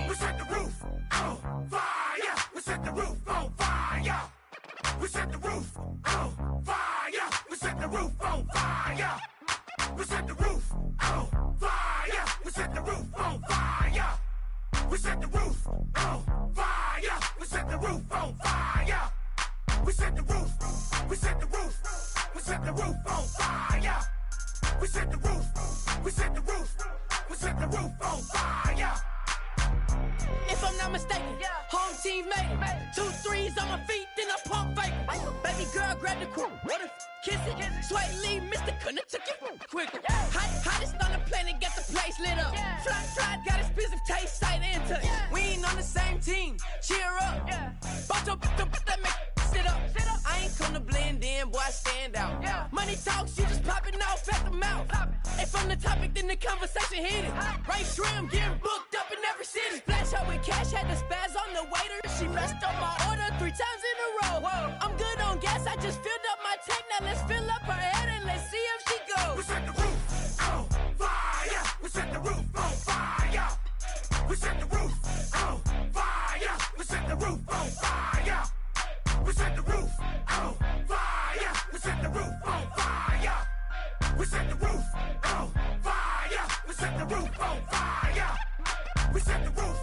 We set the roof on fire. We set the roof on fire. We set the roof on fire. We set the roof on fire. We set the roof on fire. We set the roof on fire. We set the roof on fire. We set the roof on fire. We set the roof. We set the roof. We set the roof on fire. We set the roof. We set the roof. We set the roof on fire. If I'm not mistaken, home team made it. 2 threes on my feet, then I pump fake. Baby girl, grab the cord, water, kiss it. Sweat leave, Mr. Couldn't took it quicker. Hottest on the planet, got the place lit up. Fly, got expensive taste, sight into it. We ain't on the same team, cheer up. Both up, that make sit up. I ain't come to blend in, boy, I stand out. Money talks, you just popping off at the mouth. If I'm the topic, then the conversation heated. Right shrimp, getting booked up in every city. Splash out with cash, had the spaz on the waiter. She messed up my order 3 times in a row. I'm good on gas, I just filled up my tank. Now let's fill up her head and let's see if she goes. We set the roof on fire. We set the roof on fire. We set the roof on fire. We set the roof on fire. We set the roof on fire. We set the roof on fire. We set the roof on fire. We set the roof on fire. We set the roof.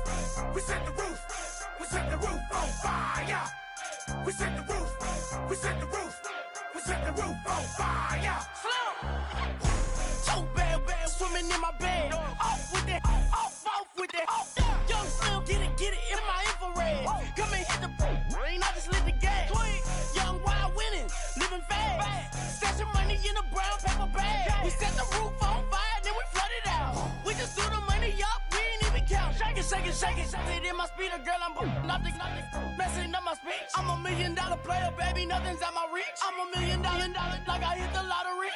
We set the roof. We set the roof on fire. We set the roof. We set the roof. We set the roof on fire. So bad, swimming in my bed. Off with that, off with that. Young Slim, get it in my infrared. Come and hit the rain, I just lit the gas. Young wild winning, living fast. Stashing money in a brown paper bag. We set the roof on fire, then we flood it out. We just threw the money up, we ain't even count. Shake it. It in my speeder, girl, I'm nothing, messing up my speech. I'm $1 million player, baby, nothing's at my reach. I'm $1 million, like I hit the lottery.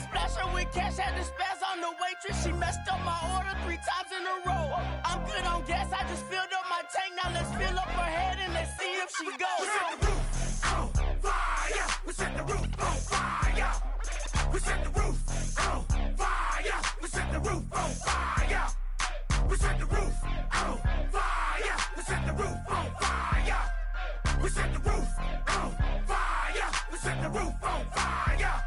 Splash her with cash, had the spaz on the waitress. She messed up my order 3 times in a row. I'm good on gas, I just filled up my tank. Now let's fill up her head and let's see if she goes. We set the roof on fire. We set the roof on fire. We set the roof on fire. We set the roof on fire. We set the roof on fire. We set the roof on fire. We set the roof on fire. We set the roof on fire.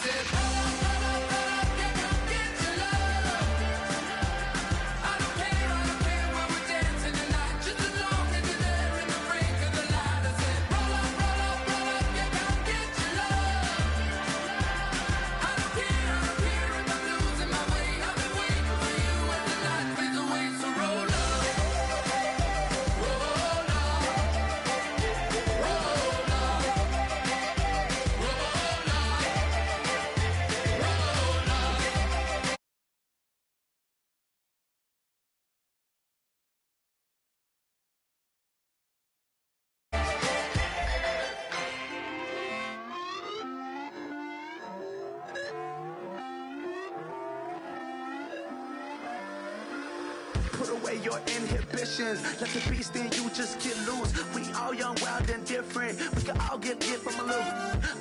said, roll up, yeah, come get your love. I don't care where we're dancing tonight, just as long as you're there in the brink of the light. I said, roll up, yeah, come get your love. I don't care if I'm losing my way. I've been waiting for you as the night fades away. So roll up, roll up, roll up, roll up, roll up. Put away your inhibitions, let the beast in you just get loose. We all young, wild, and different. We can all get hit from a little.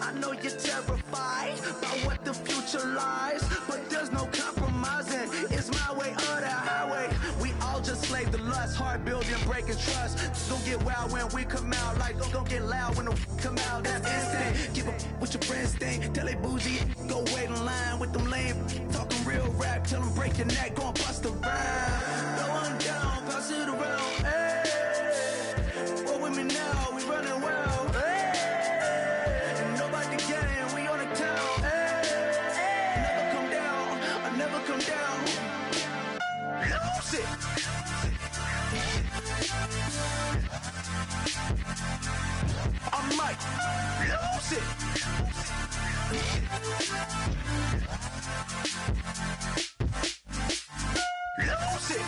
I know you're terrified by what the future lies, but there's no compromising. It's my way or the highway. We all just slave the lust, heart building, breaking trust. Don't get wild when we come out, like don't get loud when the come out. That's instant. Give up what your friends think. Tell they bougie, go wait in line with them lame. Talking real rap, tell them break your neck, go and bust a rhyme. Going down, pass it around, hey. Roll with me now, we running wild, hey. And nobody can, we on the town, hey. Never come down, I never come down. Lose it. I might lose it. Lose it.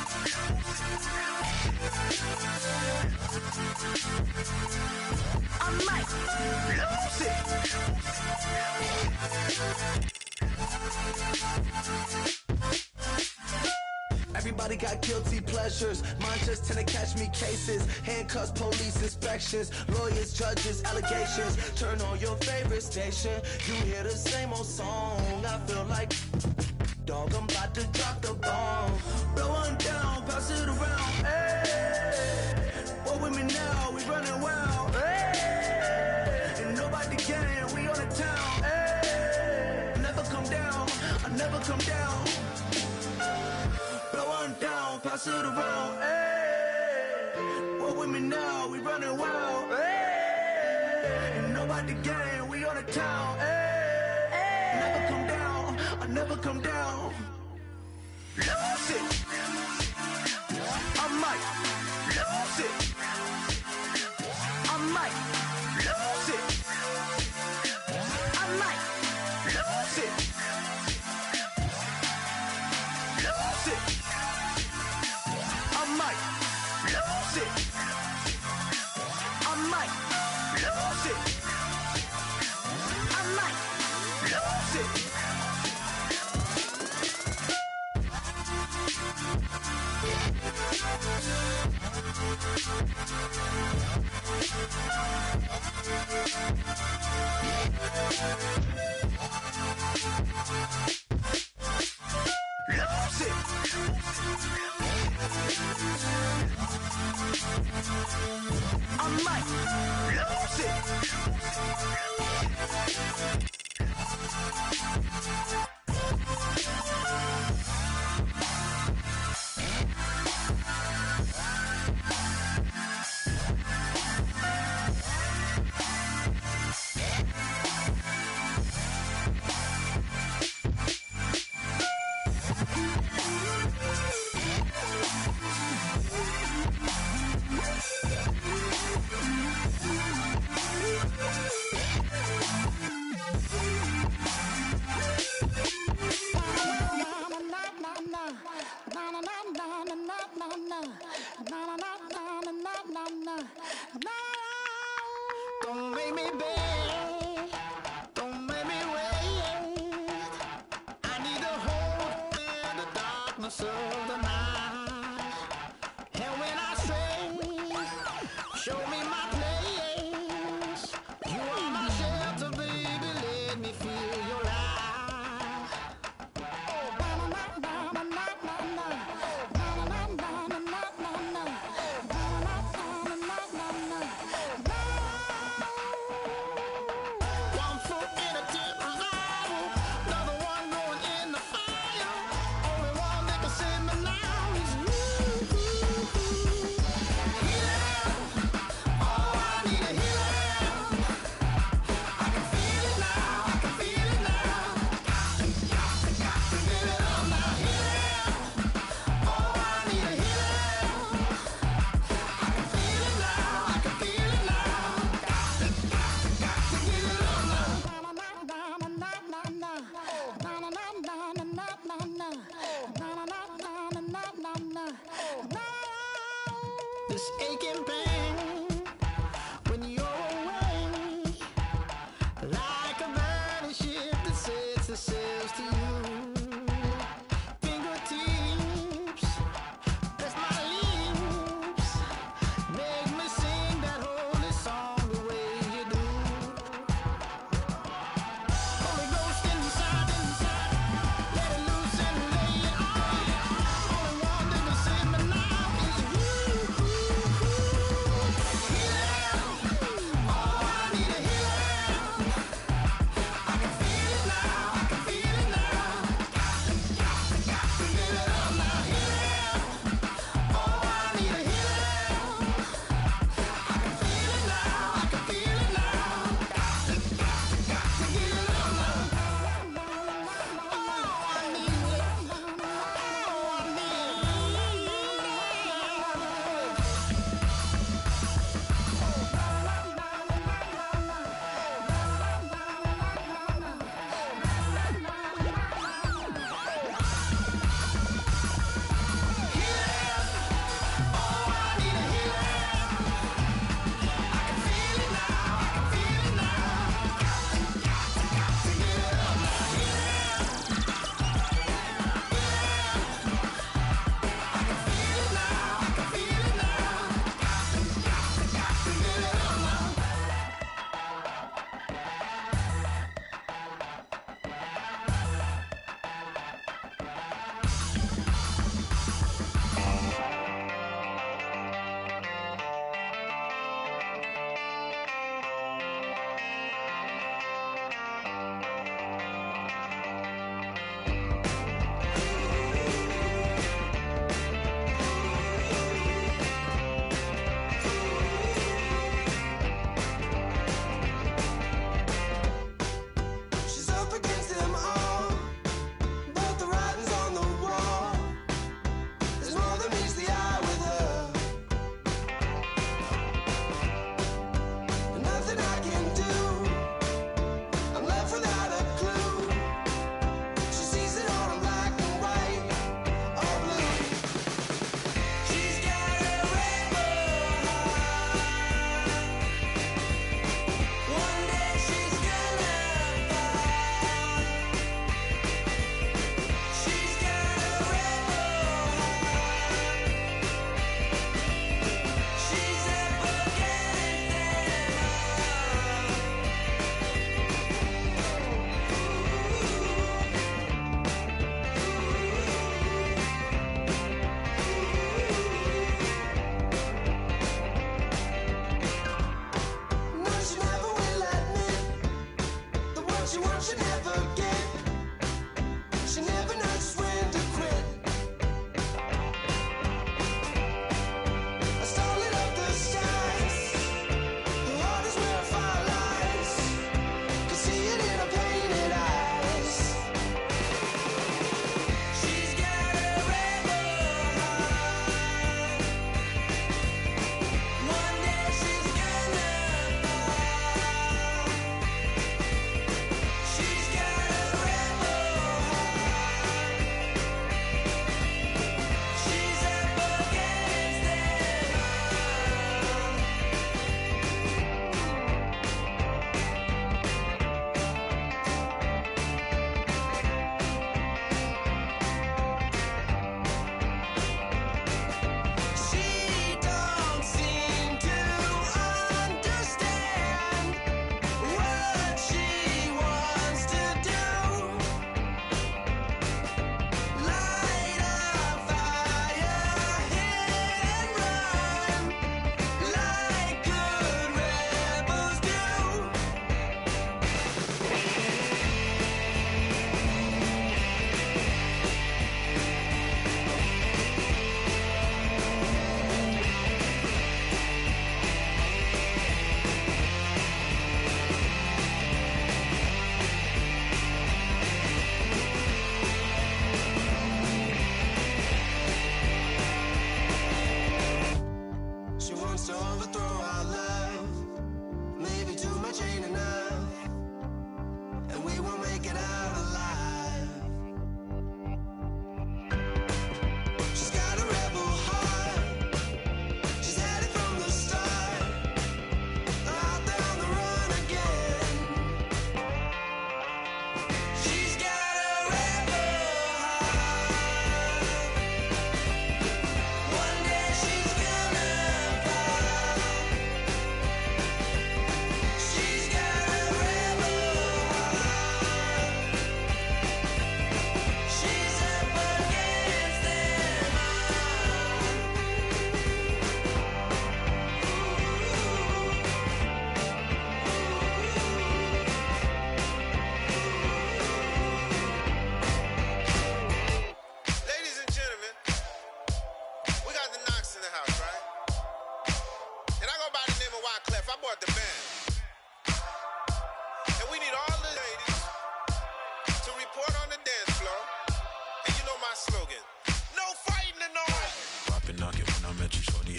I might lose it. Everybody got guilty pleasures. Mine just tend to catch me cases. Handcuffs, police inspections, lawyers, judges, allegations. Turn on your favorite station. You hear the same old song. I feel like, dog, I'm about to drop the bomb. Blow one down, pass it around. Hey, roll with me now, we running wild. Hey, and nobody can, we on the town. Hey, never come down, I never come down. Blow one down, pass it around. Hey, roll with me now, we running wild. Hey, and nobody can, we on the town. Hey, never come down, I never come down. Lose it. I might lose it. I might lose it. I might lose it. Lose it. I might lose it. I might lose it. I might lose it. Lose it. I might lose it. Don't make me beg, don't make me wait. I need to hold in the darkness of the night. And when I stray, show me my place. You are my shelter, baby, let me feel your light. One foot in a deep revival, this aching pain when you're away, like a burning ship that sets the sails to you. Fingertips, press my lips, make me sing that holy song the way you do. Holy Ghost inside, let it loose and lay it on. Only one that can save me now is you.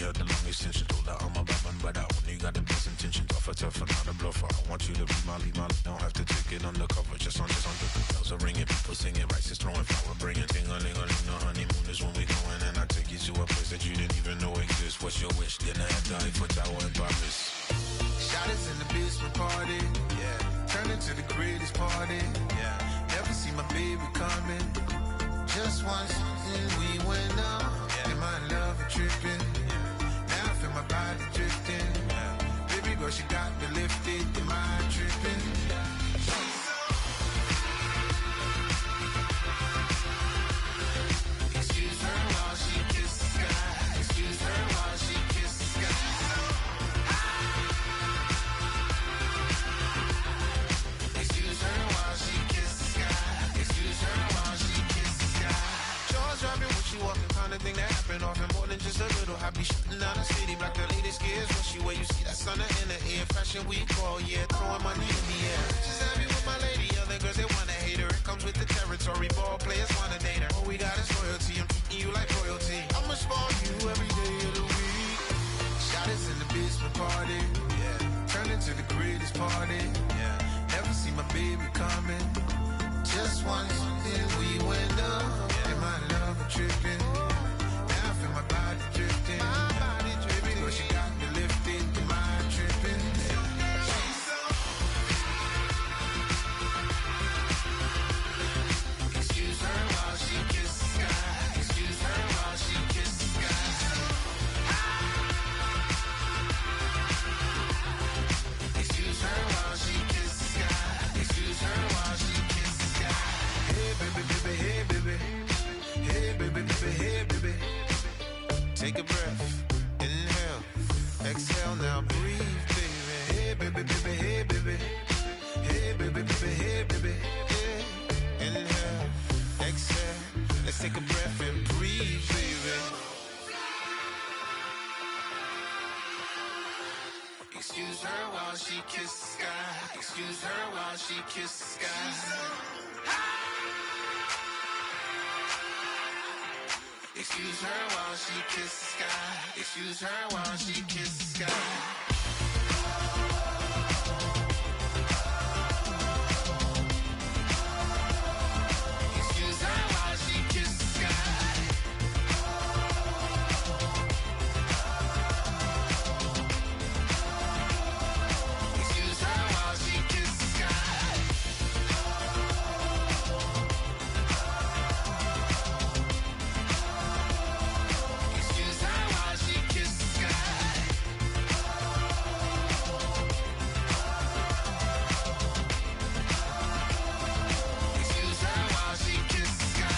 had the long extension. Told her I'm a bad but I only got the best intentions. Tougher, not a bluffer. I want you to be my lead, don't have to take it undercover. Just on bells are ringing, people singing, rice is throwing, flower bringing. Ting-a-ling-a-ling, the honeymoon is when we going, and I take you to a place that you didn't even know exists. What's your wish? Dinner at the Eiffel Tower in Paris. Shot us in the basement party, yeah. Turn into the greatest party, yeah. Never see my baby coming. Just once, and we went up, yeah. And my love a tripping, yeah. Now I feel my body drifting, yeah. Baby girl, she got me lifted, am I tripping? Excuse her while she kisses the sky. Excuse her while she kisses the sky. Excuse her while she kisses the sky. Excuse her while she kisses the sky. Jaws dropping when she walking, kind of thing that happen often. More than just a little happy shooting down the city. Black the latest gears when she wear. You see that sun in the air. Fashion week all year, throwing money in the air. Just happy with my lady. Other girls they wanna hate her. It comes with the territory. Ball players wanna date her. All we got is loyalty. I'm treating you like royalty. I'ma spoil you every day of the week. Shot us in the basement party, yeah. Turned into the greatest party, yeah. Never see my baby coming. Just once, then we went up, yeah. And my love a tripping. Now I feel my body drifting. My body dripping. But she got me lifted. Am I tripping? Excuse her while she kisses the sky. Excuse her while she kisses the sky. Excuse her while she kisses the sky. Excuse her while she kisses the sky. Hey baby, baby, hey baby. Hey baby, baby, hey baby. Take a breath, inhale, exhale, now breathe, baby. Hey baby, baby, hey baby. Hey baby, baby, hey baby. Hey. Inhale, exhale, let's take a breath and breathe, baby. Excuse her while she kisses the sky. Excuse her while she kisses the sky. Excuse her while she kisses the sky. Excuse her while she kisses the sky. Excuse her while she kisses the sky. Excuse her while she kisses the sky. Excuse her while she kisses the sky. Excuse her while she kisses the sky.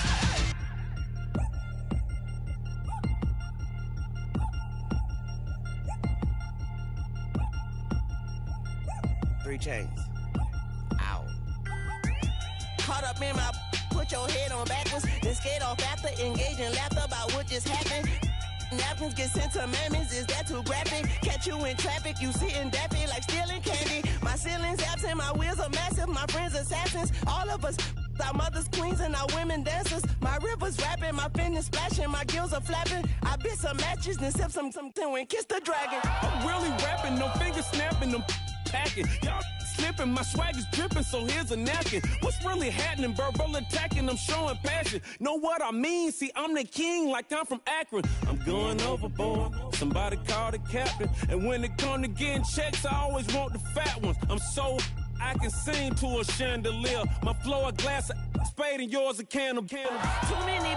3 chains. Ow. Caught up in my, put your head on backwards, then skate off after, engage in laughter about what just happened. Napkins get sent to mammies, is that too graphic? Catch you in traffic, you sitting daffy like stealing candy. My ceiling's absent, my wheels are massive, my friends assassins. All of us, our mothers queens and our women dancers. My rivers rapping, my fingers splashing, my gills are flapping. I bit some matches, then sip something and kiss the dragon. I'm really rapping, no fingers snapping, them packing. Y'all slipping, my swag is dripping, so here's a napkin. What's really happening? Verbal attacking, I'm showing passion. Know what I mean? See, I'm the king, like I'm from Akron. I'm going overboard. Somebody call the captain. And when it come to getting checks, I always want the fat ones. I'm so I can sing to a chandelier. My flow a glass of spade and yours a can of. Too many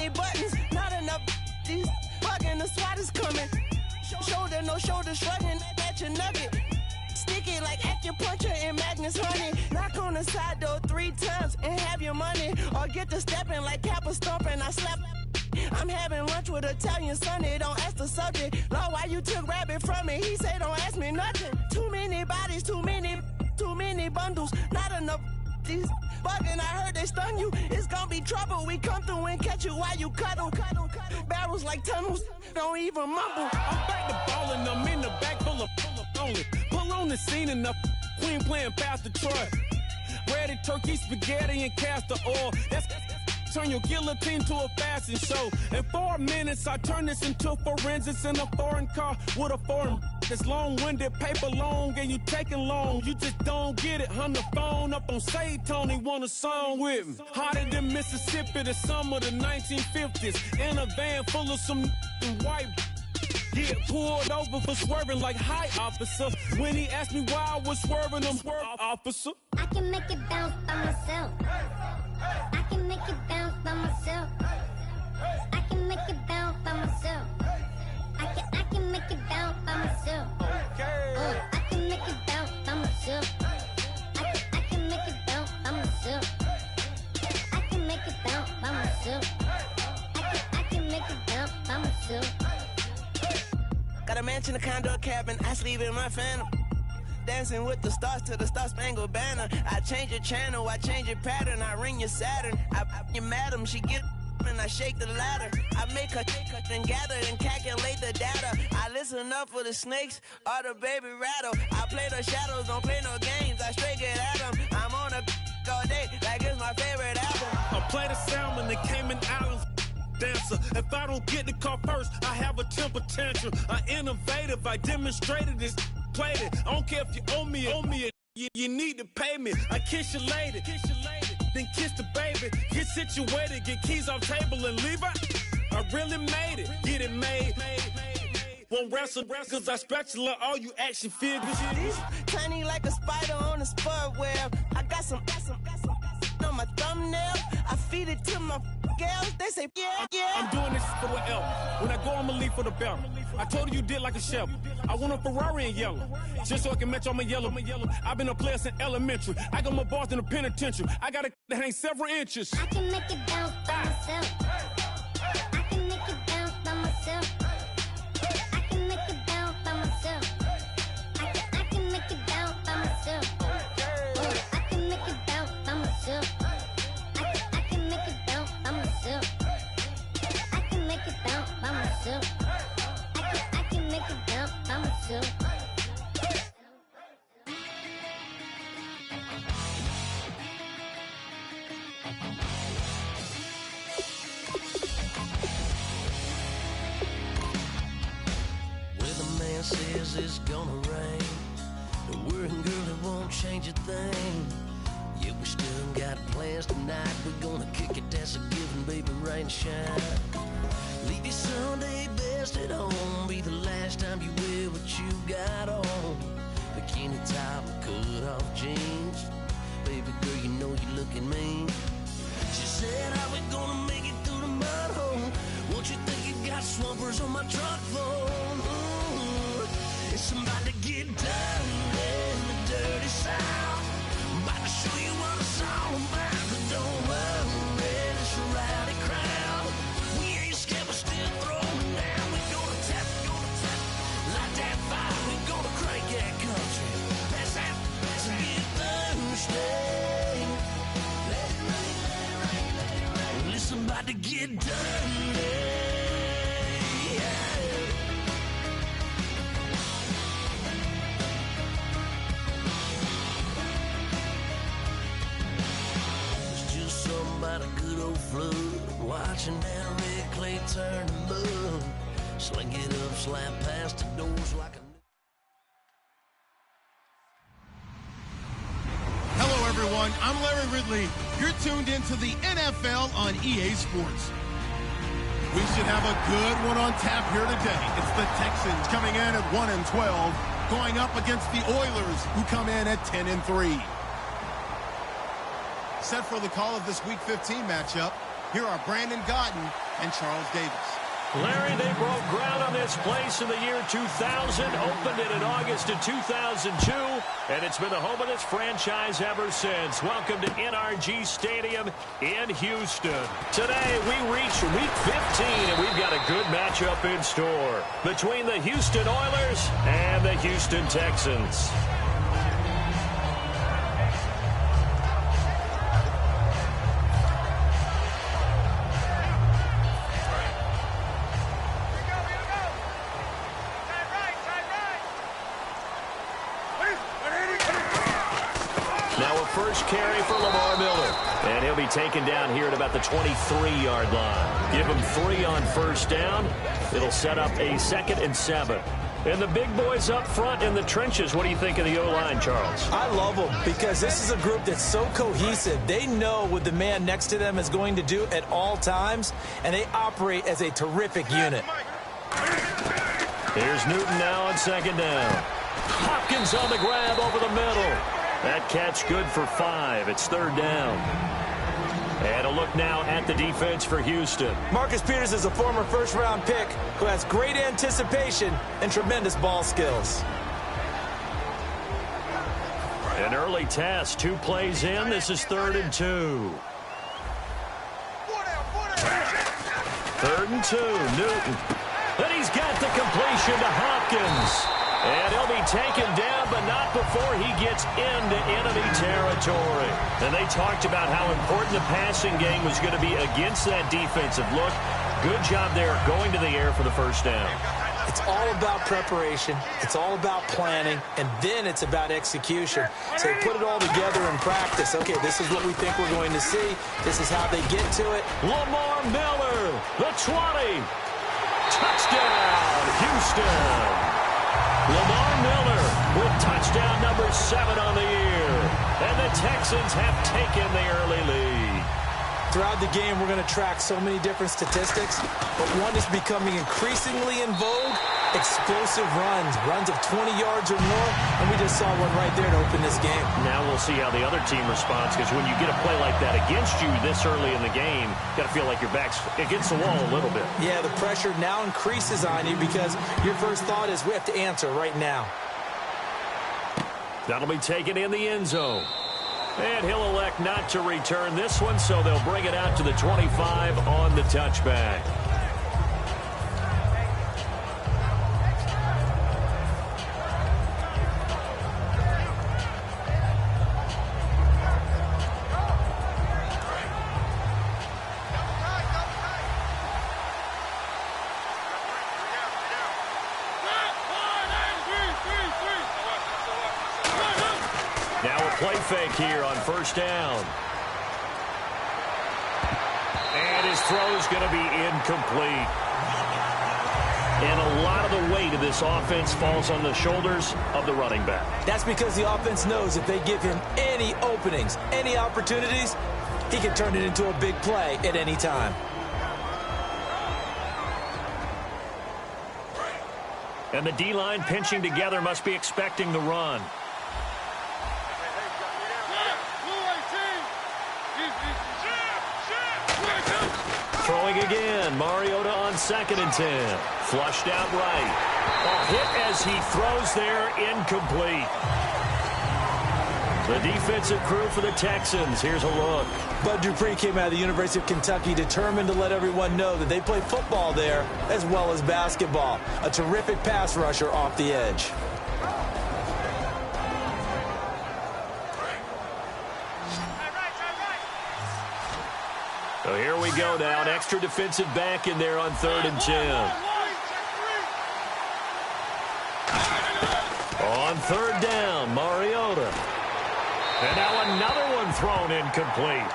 buttons, not enough. These bugging, the SWAT is coming. Shoulder, no shoulder, shrugging at your nugget. Sticky like acupuncture and Magnus honey. Knock on the side door 3 times and have your money. Or get to stepping like Kappa stomping. I slap. I'm having lunch with Italian Sonny. Don't ask the subject. Lord, why you took rabbit from me? He say don't ask me nothing. Too many bodies, too many bundles. Not enough. These bugging, I heard they stun you. It's gonna be trouble. We come through and catch you while you cuddle. Barrels like tunnels. Don't even mumble. I'm back to ballin'. I'm in the back full of only. Pull on the scene enough. Queen playing Pastor Troy. Ready turkey, spaghetti, and castor oil. That's turn your guillotine to a fashion show. In 4 minutes, I turn this into forensics in a foreign car with a foreign. It's long-winded, paper long, and you taking long. You just don't get it. Hung the phone up on Say Tony, want a song with me. Hotter than Mississippi, the summer of the 1950s. In a van full of some white. Get pulled over for swerving like hi, officer. When he asked me why I was swerving, I'm swerving, officer. I can make it bounce by myself. I can make it bounce by myself. I can make it bounce by myself. I can make it bounce by myself. I can make it bounce by myself. I can make it bounce by myself. I can make it bounce by myself. I can make it bounce by myself. Got a mansion, a condo, a cabin, I sleep in my phantom. Dancing with the stars to the Star-Spangled Banner. I change your channel, I change your pattern, I ring your Saturn. I your madam, she get and I shake the ladder. I make her then gather and calculate the data. I listen up for the snakes or the baby rattle. I play the shadows, don't play no games, I straight get at them. I'm on a all day like it's my favorite album. I play the salmon, the Cayman Islands. Dancer. If I don't get the car first, I have a temper tantrum. I innovative, I demonstrated this, played it. I don't care if you owe me you need to pay me. I kiss your lady, then kiss the baby. Get situated, get keys off table and leave her. I really made it, get it made. Won't wrestle, cause I spatula all you action figures. Tiny like a spider on a spud web. I got some on my thumbnail. I feed it to my girls. They say, yeah. I'm doing this for the L. When I go, I'ma leave for the belt. I told you did like a chef. I want a Ferrari in yellow, just so I can match all my yellow. I've been a player since elementary. I got my bars in the penitentiary. I got to hang several inches. I can make it bounce by myself. I can make it bounce by myself. I can make it bounce by myself. I can make it bounce by myself. I can make it bounce by myself. I can make it bounce by myself. I can make it bounce by myself. I can make it bounce by myself. Says it's gonna rain. The worrying girl, it won't change a thing. Yeah, we still got plans tonight. We're gonna kick it, that's a given, baby, rain and shine. Leave your Sunday best at home. Be the last time you wear what you got on. Bikini top and cut off jeans. Baby girl, you know you looking mean. She said, how we gonna make it through the mud hole? Won't you think you got swampers on my truck phone? It's about to get done in the dirty South. I'm about to show you what it's all about. But don't worry, it's a rowdy crowd. We ain't scared, we're still throwing down. We're gonna tap, light that fire. We're gonna crank that country. Pass that, and get thirsty. Let it rain, let it rain, let it rain. Well, it's about to get done. About a good old flood, watching that red clay turn to mud. Sling it up, slap past the doors like a... Hello everyone, I'm Larry Ridley. You're tuned into the NFL on EA Sports. We should have a good one on tap here today. It's the Texans coming in at 1-12, going up against the Oilers, who come in at 10-3. Set for the call of this Week 15 matchup, here are Brandon Gaudin and Charles Davis. Larry, they broke ground on this place in the year 2000, opened it in August of 2002, and it's been the home of this franchise ever since. Welcome to NRG Stadium in Houston. Today, we reach Week 15, and we've got a good matchup in store between the Houston Oilers and the Houston Texans. first carry for Lamar Miller. And he'll be taken down here at about the 23-yard line. Give him 3 on first down. It'll set up a 2nd and 7. And the big boys up front in the trenches, what do you think of the O-line, Charles? I love them because this is a group that's so cohesive. They know what the man next to them is going to do at all times, and they operate as a terrific unit. Here's Newton now on 2nd down. Hopkins on the grab over the middle. That catch good for 5. It's 3rd down. And a look now at the defense for Houston. Marcus Peters is a former first-round pick who has great anticipation and tremendous ball skills. An early test, 2 plays in. This is 3rd and 2. 3rd and 2, Newton. Then he's got the completion to Hopkins. And he'll be taken down, but not before he gets into enemy territory. And they talked about how important the passing game was going to be against that defensive look. Good job there going to the air for the first down. It's all about preparation. It's all about planning. And then it's about execution. So they put it all together in practice. Okay, this is what we think we're going to see. This is how they get to it. Lamar Miller, the 20. Touchdown, Houston. Lamar Miller with touchdown number 7 on the year. And the Texans have taken the early lead. Throughout the game, we're going to track so many different statistics, but one is becoming increasingly in vogue, explosive runs of 20 yards or more, and we just saw one right there to open this game. Now we'll see how the other team responds, because when you get a play like that against you this early in the game, you got to feel like your back's against the wall a little bit. Yeah, the pressure now increases on you because your first thought is we have to answer right now. That'll be taken in the end zone. And he'll elect not to return this one, so they'll bring it out to the 25 on the touchback. Play fake here on first down. And his throw is going to be incomplete. And a lot of the weight of this offense falls on the shoulders of the running back. That's because the offense knows if they give him any openings, any opportunities, he can turn it into a big play at any time. And the D-line pinching together must be expecting the run. Throwing again. Mariota on 2nd and 10. Flushed out right. A hit as he throws there, incomplete. The defensive crew for the Texans. Here's a look. Bud Dupree came out of the University of Kentucky determined to let everyone know that they play football there as well as basketball. A terrific pass rusher off the edge. So here we go now. An extra defensive back in there on 3rd and 10. On 3rd down, Mariota. And now another one thrown incomplete.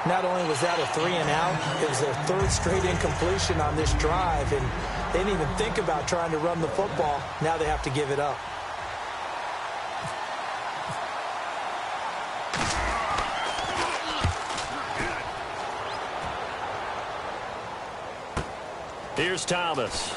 Not only was that a 3-and-out, it was their 3rd straight incompletion on this drive, and they didn't even think about trying to run the football. Now they have to give it up. Here's Thomas. 21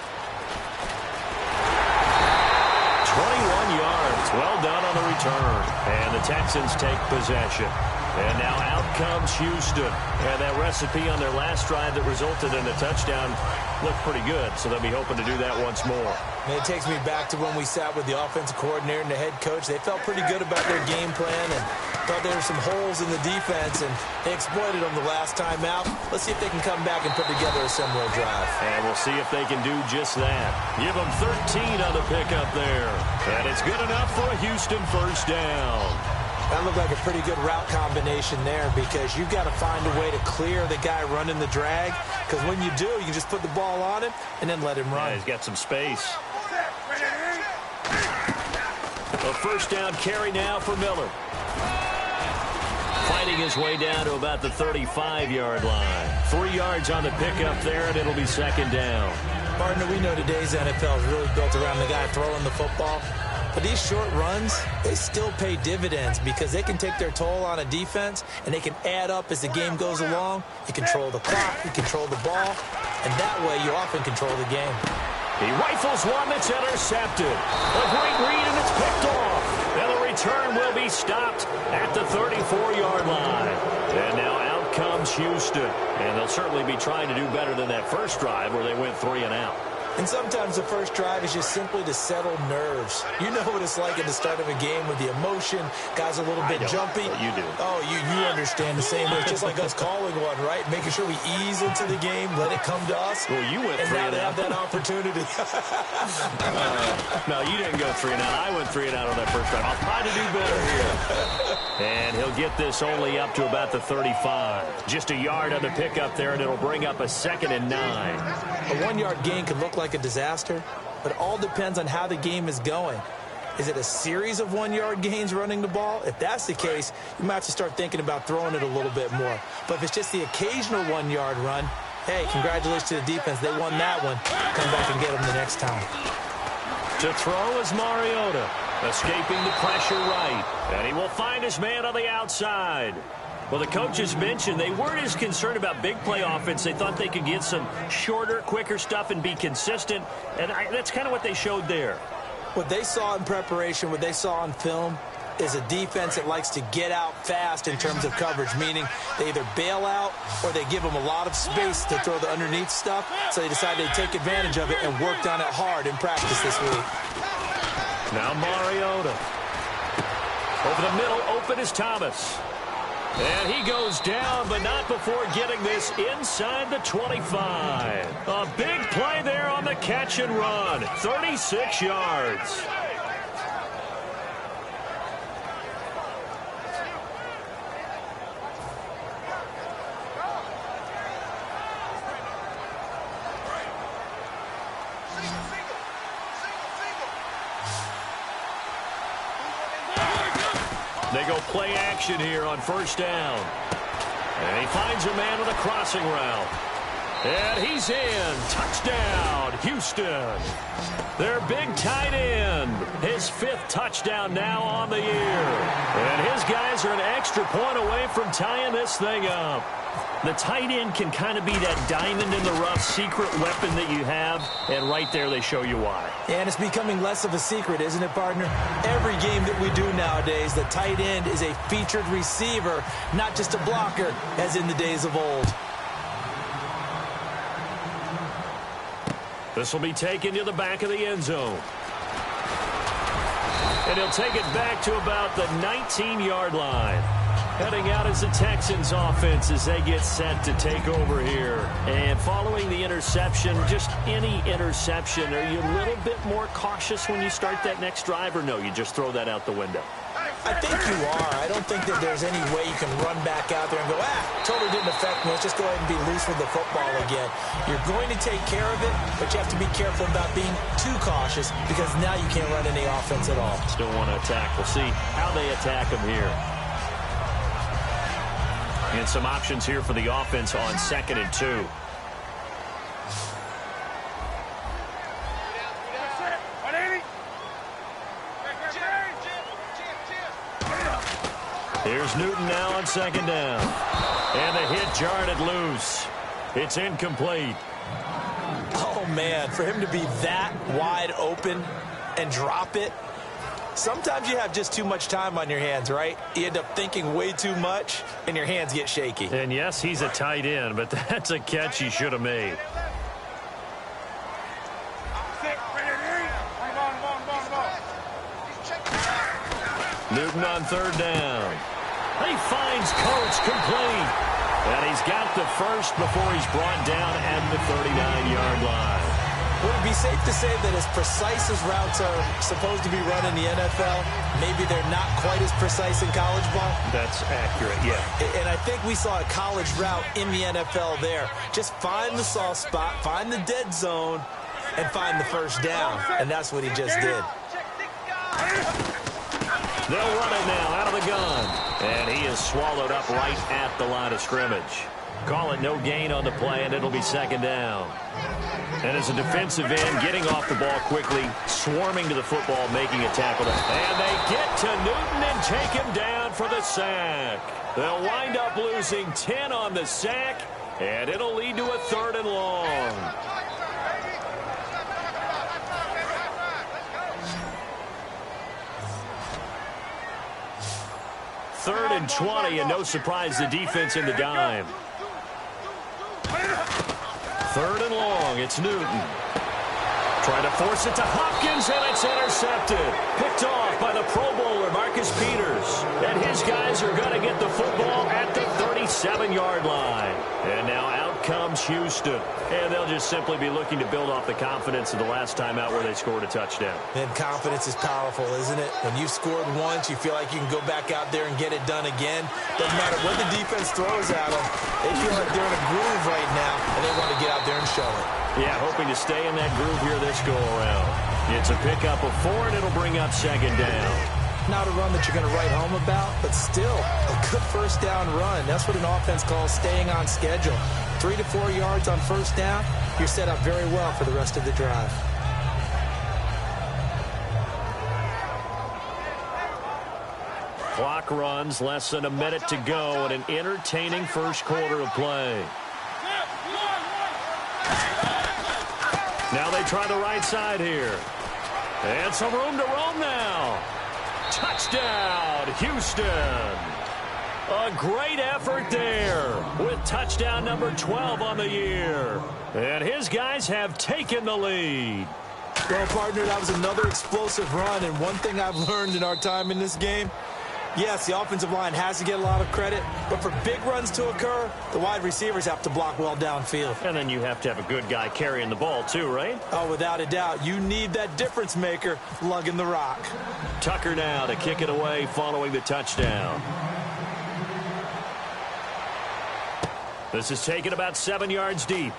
yards. Well done on the return. And the Texans take possession. And now out comes Houston. And that recipe on their last drive that resulted in a touchdown looked pretty good. So they'll be hoping to do that once more. And it takes me back to when we sat with the offensive coordinator and the head coach. They felt pretty good about their game plan and thought there were some holes in the defense, and they exploited them the last time out. Let's see if they can come back and put together a similar drive. And we'll see if they can do just that. Give them 13 on the pickup there. And it's good enough for a Houston first down. That looked like a pretty good route combination there because you've got to find a way to clear the guy running the drag, because when you do, you can just put the ball on him and then let him run. Yeah, he's got some space. A first down carry now for Miller. fighting his way down to about the 35-yard line. 3 yards on the pickup there, and it'll be second down. Partner, we know today's NFL is really built around the guy throwing the football. But these short runs, they still pay dividends because they can take their toll on a defense, and they can add up as the game goes along. You control the clock, you control the ball, and that way you often control the game. He rifles one that's intercepted. A great read, and it's picked off. And the return will be stopped at the 34-yard line. And now out comes Houston. And they'll certainly be trying to do better than that first drive where they went 3 and out. And sometimes the first drive is just simply to settle nerves. You know what it's like at the start of a game with the emotion. Guys a little bit jumpy. You do. Oh, you understand the same way. It's just like us calling one, right? Making sure we ease into the game, let it come to us. Well, you went 3 and out. And now they have that opportunity. No, you didn't go 3 and out. I went 3 and out on that first drive. I'll try to do better here. And he'll get this only up to about the 35. Just a yard on the pickup there, and it'll bring up a 2nd and 9. A 1-yard gain can look like a disaster, but it all depends on how the game is going. Is it a series of 1-yard gains running the ball? If that's the case, you might have to start thinking about throwing it a little bit more. But if it's just the occasional 1-yard run, hey, congratulations to the defense. They won that one. Come back and get them the next time. To throw is Mariota, escaping the pressure right, and he will find his man on the outside. Well, the coaches mentioned they weren't as concerned about big play offense. They thought they could get some shorter, quicker stuff and be consistent, and that's kind of what they showed there. What they saw in preparation, what they saw on film, is a defense that likes to get out fast in terms of coverage, meaning they either bail out or they give them a lot of space to throw the underneath stuff, so they decided to take advantage of it and worked on it hard in practice this week. Now Mariota. Over the middle, open is Thomas. And he goes down, but not before getting this inside the 25. A big play there on the catch and run. 36 yards. They go play action here on first down. And he finds a man on the crossing route. And he's in. Touchdown, Houston. Their big tight end. His 5th touchdown now on the year. And his guys are an extra point away from tying this thing up. The tight end can kind of be that diamond in the rough secret weapon that you have, and right there they show you why. And it's becoming less of a secret, isn't it, partner? Every game that we do nowadays, the tight end is a featured receiver, not just a blocker, as in the days of old. This will be taken to the back of the end zone. And he'll take it back to about the 19-yard line. Heading out as the Texans offense as they get set to take over here. And following the interception, just any interception, are you a little bit more cautious when you start that next drive, or no, you just throw that out the window? I think you are. I don't think that there's any way you can run back out there and go, totally didn't affect me. Let's just go ahead and be loose with the football again. You're going to take care of it, but you have to be careful about being too cautious because now you can't run any offense at all. Still want to attack. We'll see how they attack them here. And some options here for the offense on 2nd and 2. Here's Newton now on 2nd down. And the hit jarred it loose. It's incomplete. Oh, man, for him to be that wide open and drop it, sometimes you have just too much time on your hands, right? You end up thinking way too much, and your hands get shaky. And, yes, he's a tight end, but that's a catch he should have made. Newton on 3rd down. He finds Coates complete. And he's got the first before he's brought down at the 39-yard line. Would it be safe to say that as precise as routes are supposed to be run in the NFL, maybe they're not quite as precise in college ball? That's accurate, yeah. And I think we saw a college route in the NFL there. Just find the soft spot, find the dead zone, and find the first down. And that's what he just did. They'll run it now out of the gun. And he is swallowed up right at the line of scrimmage. Call it no gain on the play, and it'll be second down. And as a defensive end, getting off the ball quickly, swarming to the football, making a tackle. And they get to Newton and take him down for the sack. They'll wind up losing 10 on the sack, and it'll lead to a 3rd and long. Third and 20, and no surprise, the defense in the dime. 3rd and long, it's Newton. Trying to force it to Hopkins, and it's intercepted. Picked off by the Pro Bowler, Marcus Peters. And his guys are going to get the football at the 37-yard line. And now out comes Houston. And they'll just simply be looking to build off the confidence of the last time out where they scored a touchdown. And confidence is powerful, isn't it? When you've scored once, you feel like you can go back out there and get it done again. Doesn't matter what the defense throws at them. They feel like they're in a groove right now, and they want to get out there and show it. Yeah, hoping to stay in that groove here this go-around. It's a pickup of 4, and it'll bring up second down. Not a run that you're going to write home about, but still a good first down run. That's what an offense calls staying on schedule. 3 to 4 yards on first down, you're set up very well for the rest of the drive. Clock runs, less than a minute to go, and an entertaining first quarter of play. Now they try the right side here. And some room to roam now. Touchdown, Houston. A great effort there with touchdown number 12 on the year. And his guys have taken the lead. Well, partner, that was another explosive run. And one thing I've learned in our time in this game, yes, the offensive line has to get a lot of credit, but for big runs to occur, the wide receivers have to block well downfield. And then you have to have a good guy carrying the ball too, right? Oh, without a doubt. You need that difference maker lugging the rock. Tucker now to kick it away following the touchdown. This is taken about 7 yards deep.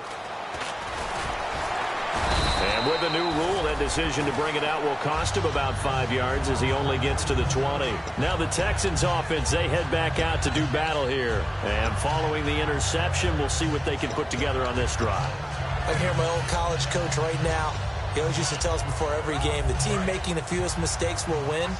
And with the new rule, that decision to bring it out will cost him about 5 yards as he only gets to the 20. Now the Texans offense, they head back out to do battle here. And following the interception, we'll see what they can put together on this drive. I hear my old college coach right now. He always used to tell us before every game, the team making the fewest mistakes will win.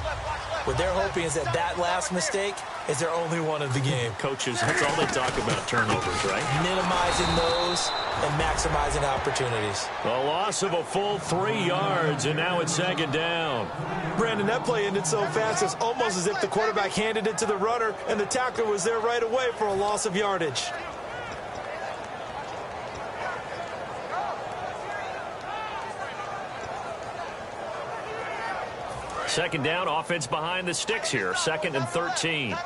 What they're hoping is that last mistake is their only one of the game. Coaches, that's all they talk about, turnovers, right? Minimizing those and maximizing opportunities. A loss of a full 3 yards, and now it's second down. Brandon, that play ended so fast, it's almost as if the quarterback handed it to the runner, and the tackler was there right away for a loss of yardage. Second down, offense behind the sticks here. 2nd and 13.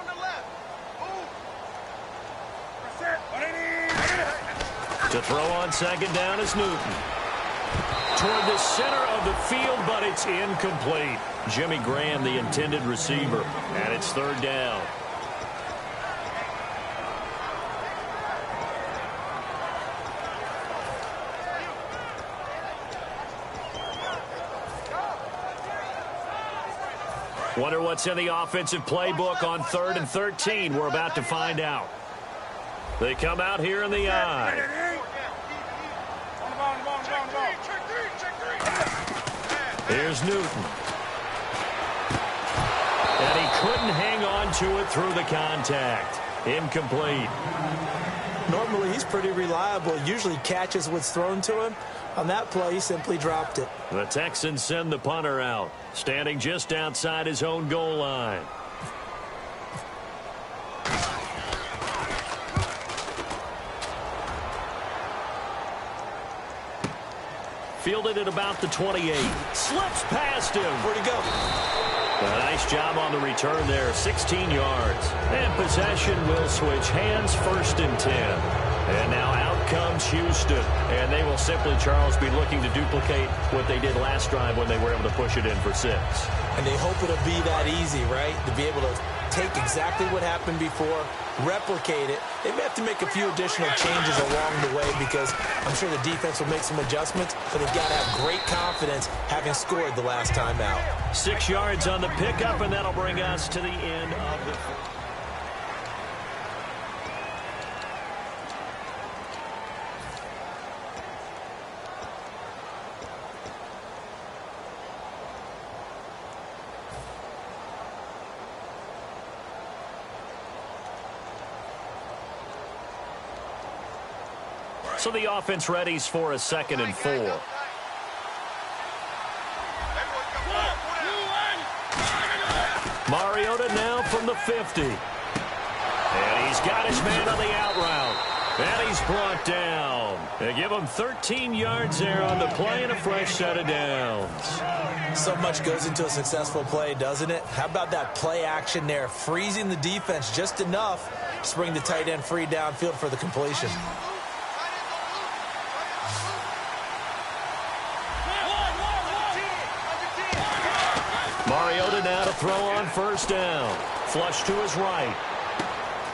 To throw on second down is Newton. Toward the center of the field, but it's incomplete. Jimmy Graham, the intended receiver, and it's 3rd down. Wonder what's in the offensive playbook on 3rd and 13. We're about to find out. They come out here in the eye. Here's Newton. And he couldn't hang on to it through the contact. Incomplete. Normally, he's pretty reliable. Usually catches what's thrown to him. On that play, he simply dropped it. The Texans send the punter out, standing just outside his own goal line. Fielded at about the 28. Slips past him. Where'd he go? A nice job on the return there. 16 yards. And possession will switch hands, 1st and 10. And now out comes Houston. And they will simply, Charles, be looking to duplicate what they did last drive when they were able to push it in for 6. And they hope it'll be that easy, right? To be able to take exactly what happened before, replicate it. They may have to make a few additional changes along the way because I'm sure the defense will make some adjustments, but they've got to have great confidence having scored the last time out. 6 yards on the pickup, and that'll bring us to the end of the... So the offense readies for a 2nd and 4. Mariota now from the 50. And he's got his man on the out route. And he's brought down. They give him 13 yards there on the play and a fresh set of downs. So much goes into a successful play, doesn't it? How about that play action there? Freezing the defense just enough to bring the tight end free downfield for the completion. Mariota now to throw on 1st down. Flush to his right.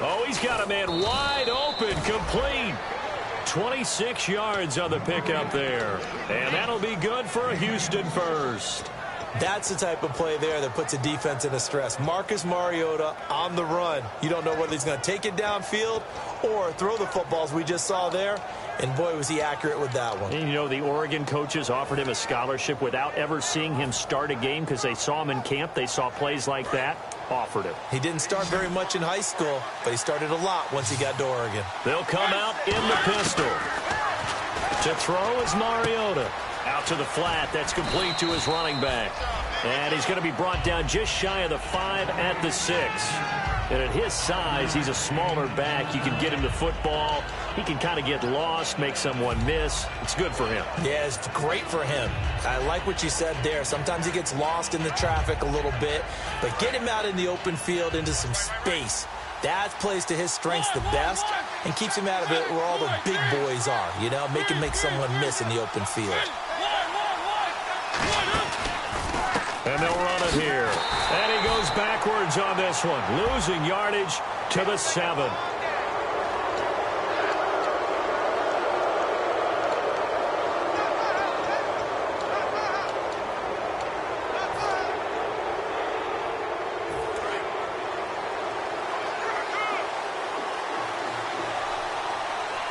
Oh, he's got a man wide open, complete. 26 yards on the pickup there. And that'll be good for a Houston first. That's the type of play there that puts a defense in a stress. Marcus Mariota on the run. You don't know whether he's going to take it downfield or throw the footballs we just saw there. And, boy, was he accurate with that one. And, you know, the Oregon coaches offered him a scholarship without ever seeing him start a game because they saw him in camp. They saw plays like that. Offered it. He didn't start very much in high school, but he started a lot once he got to Oregon. They'll come out in the pistol. To throw is Mariota. Out to the flat. That's complete to his running back. And he's going to be brought down just shy of the 5 at the 6. And at his size, he's a smaller back. You can get him the football. He can kind of get lost, make someone miss. It's good for him. Yeah, it's great for him. I like what you said there. Sometimes he gets lost in the traffic a little bit, but get him out in the open field into some space. That plays to his strengths the best and keeps him out of it where all the big boys are, you know, make someone miss in the open field. And they'll run it here. And he goes backwards on this one, losing yardage to the 7.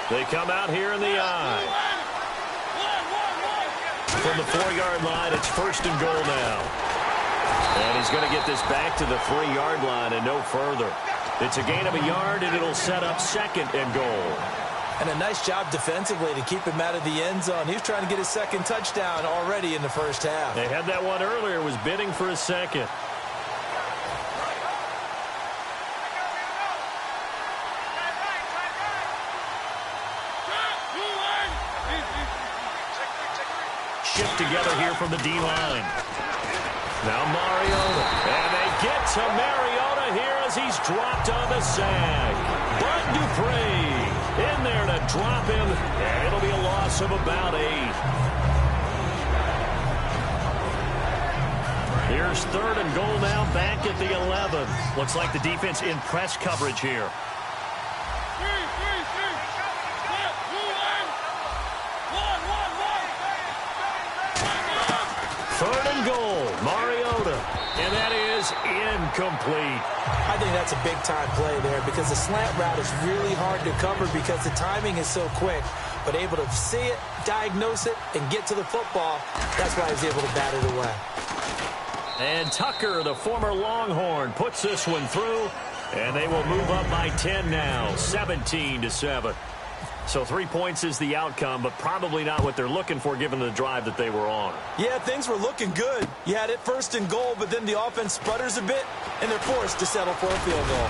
They come out here in the eye. From the 4-yard line, it's 1st and goal now. And he's going to get this back to the 3-yard line and no further. It's a gain of a yard, and it'll set up 2nd and goal. And a nice job defensively to keep him out of the end zone. He was trying to get his 2nd touchdown already in the first half. They had that one earlier, was bidding for a 2nd. Shift together here from the D-line. Now Mariota. And they get to Mariota here as he's dropped on the sack. Bud Dupree in there to drop him. And it'll be a loss of about 8. Here's 3rd and goal now back at the 11. Looks like the defense in press coverage here. Mariota, and that is incomplete. I think that's a big-time play there because the slant route is really hard to cover because the timing is so quick. But able to see it, diagnose it, and get to the football, that's why he's able to bat it away. And Tucker, the former Longhorn, puts this one through, and they will move up by 10 now, 17-7. So 3 points is the outcome, but probably not what they're looking for given the drive that they were on. Yeah, things were looking good. You had it 1st and goal, but then the offense sputters a bit, and they're forced to settle for a field goal.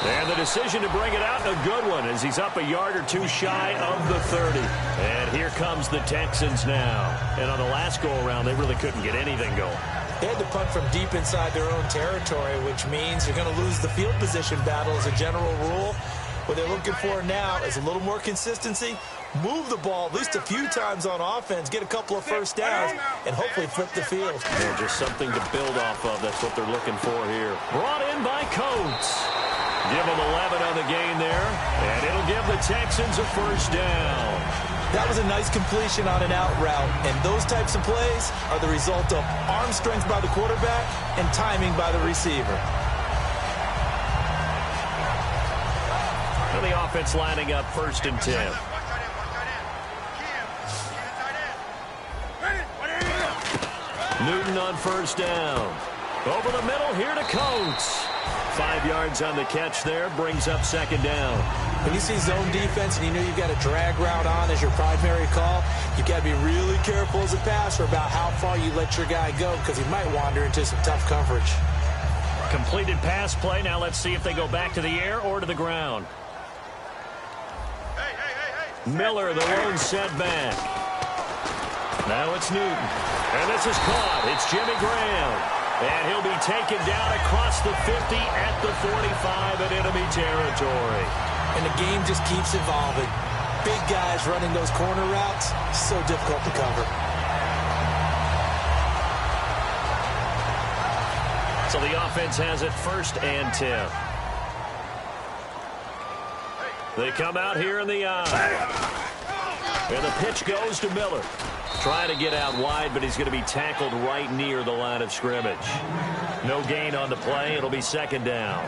And the decision to bring it out, a good one, as he's up a yard or two shy of the 30. And here comes the Texans now. And on the last go-around, they really couldn't get anything going. They had to punt from deep inside their own territory, which means you're going to lose the field position battle as a general rule. What they're looking for now is a little more consistency, move the ball at least a few times on offense, get a couple of 1st downs, and hopefully flip the field. Yeah, just something to build off of. That's what they're looking for here. Brought in by Coates. Give them 11 on the gain there, and it'll give the Texans a 1st down. That was a nice completion on an out route, and those types of plays are the result of arm strength by the quarterback and timing by the receiver. And the offense lining up 1st and 10. Newton on 1st down. Over the middle here to Coates. 5 yards on the catch there, brings up 2nd down. When you see zone defense and you know you've got a drag route on as your primary call, you've got to be really careful as a passer about how far you let your guy go because he might wander into some tough coverage. Completed pass play. Now let's see if they go back to the air or to the ground. Miller, the lone setback. Now it's Newton. And this is caught. It's Jimmy Graham. And he'll be taken down across the 50 at the 45 in enemy territory. And the game just keeps evolving. Big guys running those corner routes, so difficult to cover. So the offense has it 1st and 10. They come out here in the eye. And the pitch goes to Miller. Trying to get out wide, but he's going to be tackled right near the line of scrimmage. No gain on the play. It'll be 2nd down.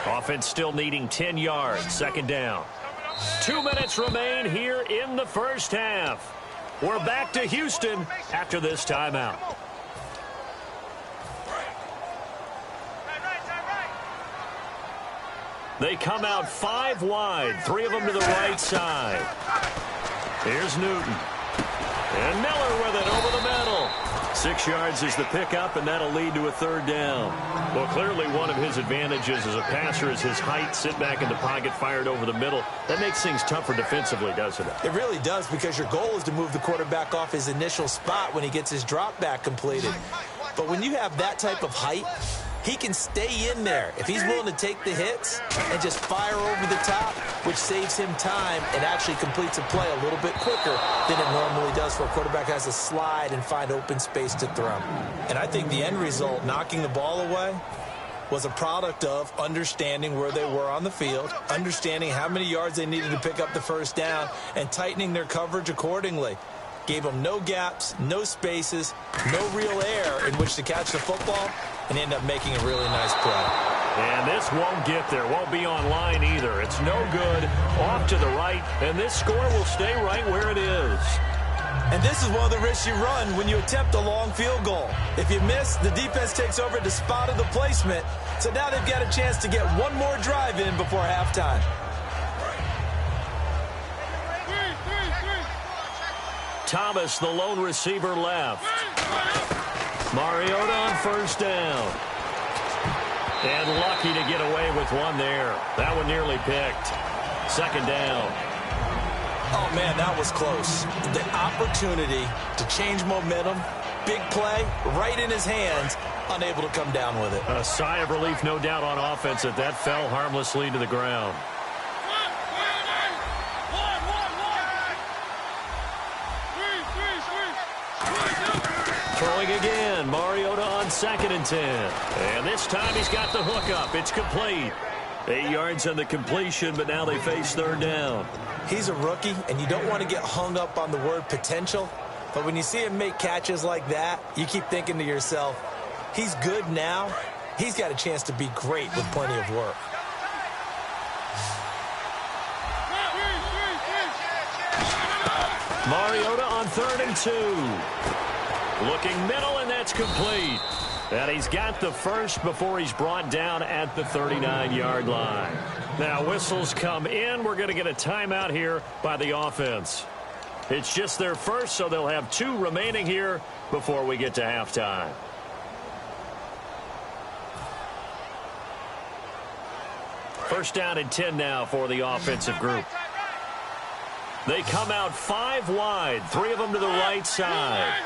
Offense still needing 10 yards. 2nd down. 2 minutes remain here in the first half. We're back to Houston after this timeout. They come out 5 wide, 3 of them to the right side. Here's Newton. And Miller with it over the middle. 6 yards is the pickup, and that'll lead to a 3rd down. Well, clearly one of his advantages as a passer is his height. Sit back in the pocket, fired over the middle. That makes things tougher defensively, doesn't it? It really does, because your goal is to move the quarterback off his initial spot when he gets his drop back completed. But when you have that type of height, he can stay in there if he's willing to take the hits and just fire over the top, which saves him time and actually completes a play a little bit quicker than it normally does for a quarterback who has to slide and find open space to throw. And I think the end result, knocking the ball away, was a product of understanding where they were on the field, understanding how many yards they needed to pick up the 1st down, and tightening their coverage accordingly. Gave them no gaps, no spaces, no real air in which to catch the football, and end up making a really nice play. And this won't get there, won't be online either. It's no good, off to the right, and this score will stay right where it is. And this is one of the risks you run when you attempt a long field goal. If you miss, the defense takes over the spot of the placement, so now they've got a chance to get one more drive in before halftime. Thomas, the lone receiver, left. Mariota on 1st down. And lucky to get away with one there. That one nearly picked. 2nd down. Oh, man, that was close. The opportunity to change momentum, big play, right in his hands, unable to come down with it. A sigh of relief, no doubt, on offense that fell harmlessly to the ground. Throwing again, Mariota on 2nd and 10. And this time he's got the hook up. It's complete. 8 yards on the completion, but now they face 3rd down. He's a rookie, and you don't want to get hung up on the word potential. But when you see him make catches like that, you keep thinking to yourself, he's good now. He's got a chance to be great with plenty of work. Mariota on 3rd and 2. Looking middle, and that's complete. And he's got the 1st before he's brought down at the 39-yard line. Now whistles come in. We're going to get a timeout here by the offense. It's just their 1st, so they'll have 2 remaining here before we get to halftime. First down and 10 now for the offensive group. They come out 5 wide, 3 of them to the right side.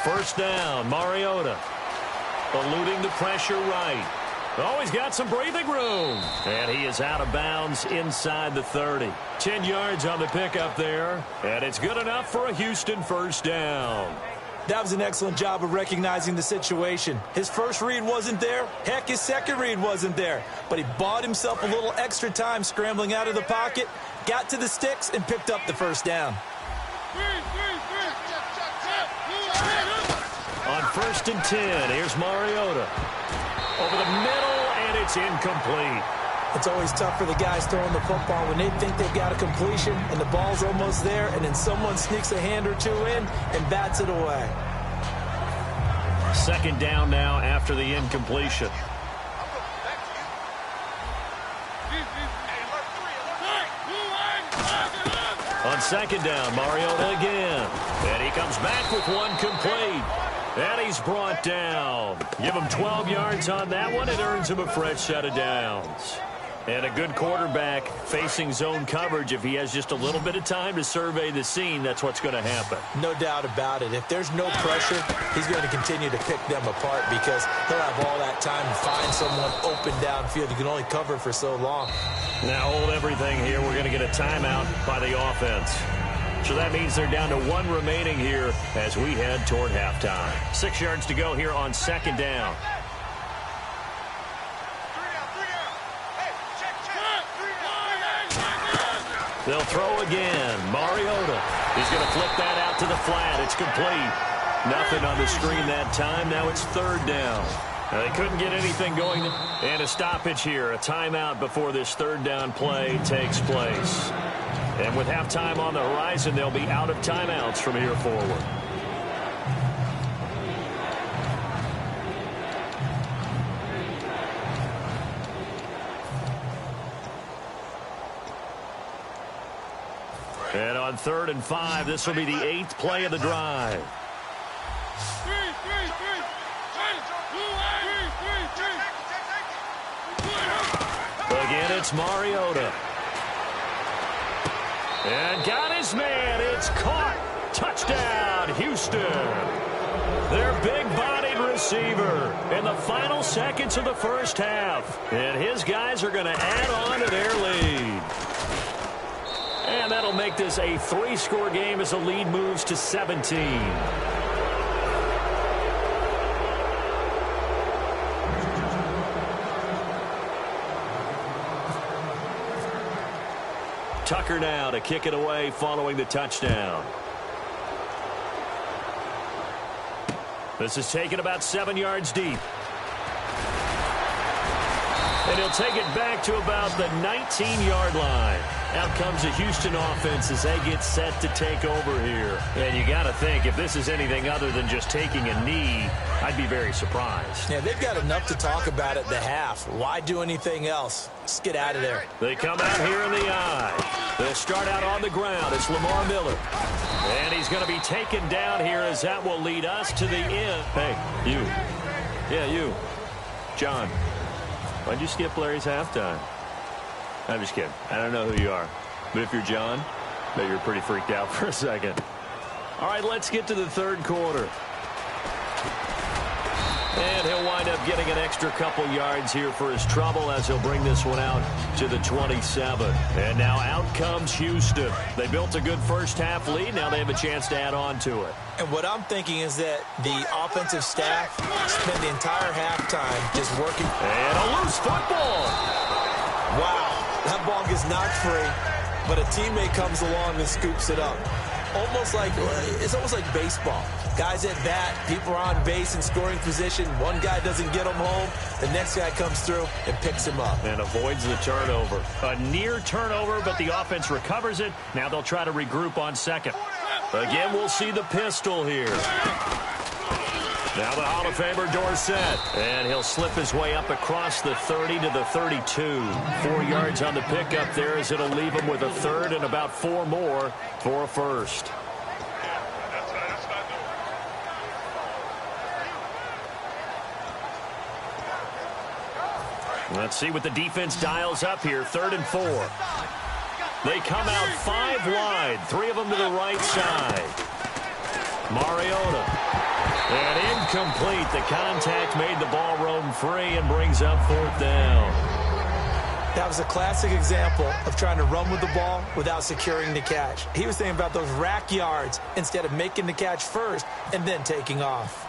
1st down, Mariota. Eluding the pressure right. Oh, he's got some breathing room. And he is out of bounds inside the 30. 10 yards on the pickup there. And it's good enough for a Houston 1st down. That was an excellent job of recognizing the situation. His 1st read wasn't there. Heck, his 2nd read wasn't there. But he bought himself a little extra time scrambling out of the pocket, got to the sticks, and picked up the 1st down. On 1st and 10, here's Mariota. Over the middle, and it's incomplete. It's always tough for the guys throwing the football when they think they've got a completion and the ball's almost there, and then someone sneaks a hand or two in and bats it away. Second down now after the incompletion. On second down, Mariota again. And he comes back with one complete. And he's brought down. Give him 12 yards on that one. It earns him a fresh set of downs. And a good quarterback facing zone coverage. If he has just a little bit of time to survey the scene, that's what's going to happen. No doubt about it. If there's no pressure, he's going to continue to pick them apart because he'll have all that time to find someone open downfield. You can only cover for so long. Now hold everything here. We're going to get a timeout by the offense. So that means they're down to one remaining here as we head toward halftime. 6 yards to go here on second down. They'll throw again. Mariota. He's going to flip that out to the flat. It's complete. Nothing on the screen that time. Now it's third down. Now they couldn't get anything going. And a stoppage here. A timeout before this third down play takes place. And with halftime on the horizon, they'll be out of timeouts from here forward. And on 3rd and 5, this will be the 8th play of the drive. Again, it's Mariota. And got his man. It's caught. Touchdown, Houston. Their big-bodied receiver in the final seconds of the first half. And his guys are going to add on to their lead. And that'll make this a 3-score game as the lead moves to 17. Tucker now to kick it away following the touchdown. This is taken about 7 yards deep. And he'll take it back to about the 19-yard line. Out comes the Houston offense as they get set to take over here. And you got to think, if this is anything other than just taking a knee, I'd be very surprised. Yeah, they've got enough to talk about at the half. Why do anything else? Just get out of there. They come out here in the eye. They'll start out on the ground. It's Lamar Miller. And he's going to be taken down here as that will lead us to the end. Hey, you. Yeah, you. John. Why'd you skip Larry's halftime? I'm just kidding. I don't know who you are. But if you're John, I bet you're pretty freaked out for a second. All right, let's get to the third quarter. And he'll wind up getting an extra couple yards here for his trouble as he'll bring this one out to the 27. And now out comes Houston. They built a good first half lead. Now they have a chance to add on to it. And what I'm thinking is that the offensive staff spend the entire halftime just working. And a loose football. Wow. That ball gets knocked free, but a teammate comes along and scoops it up. It's almost like baseball. Guys at bat, people are on base in scoring position. One guy doesn't get him home. The next guy comes through and picks him up. And avoids the turnover. A near turnover, but the offense recovers it. Now they'll try to regroup on second. Again, we'll see the pistol here. Now the Hall of Famer Dorsett. And he'll slip his way up across the 30 to the 32. 4 yards on the pickup there as it'll leave him with a third and about 4 more for a first. Let's see what the defense dials up here. 3rd and 4. They come out 5 wide. 3 of them to the right side. Mariota. And incomplete. The contact made the ball roam free and brings up 4th down. That was a classic example of trying to run with the ball without securing the catch. He was thinking about those rack yards instead of making the catch first and then taking off.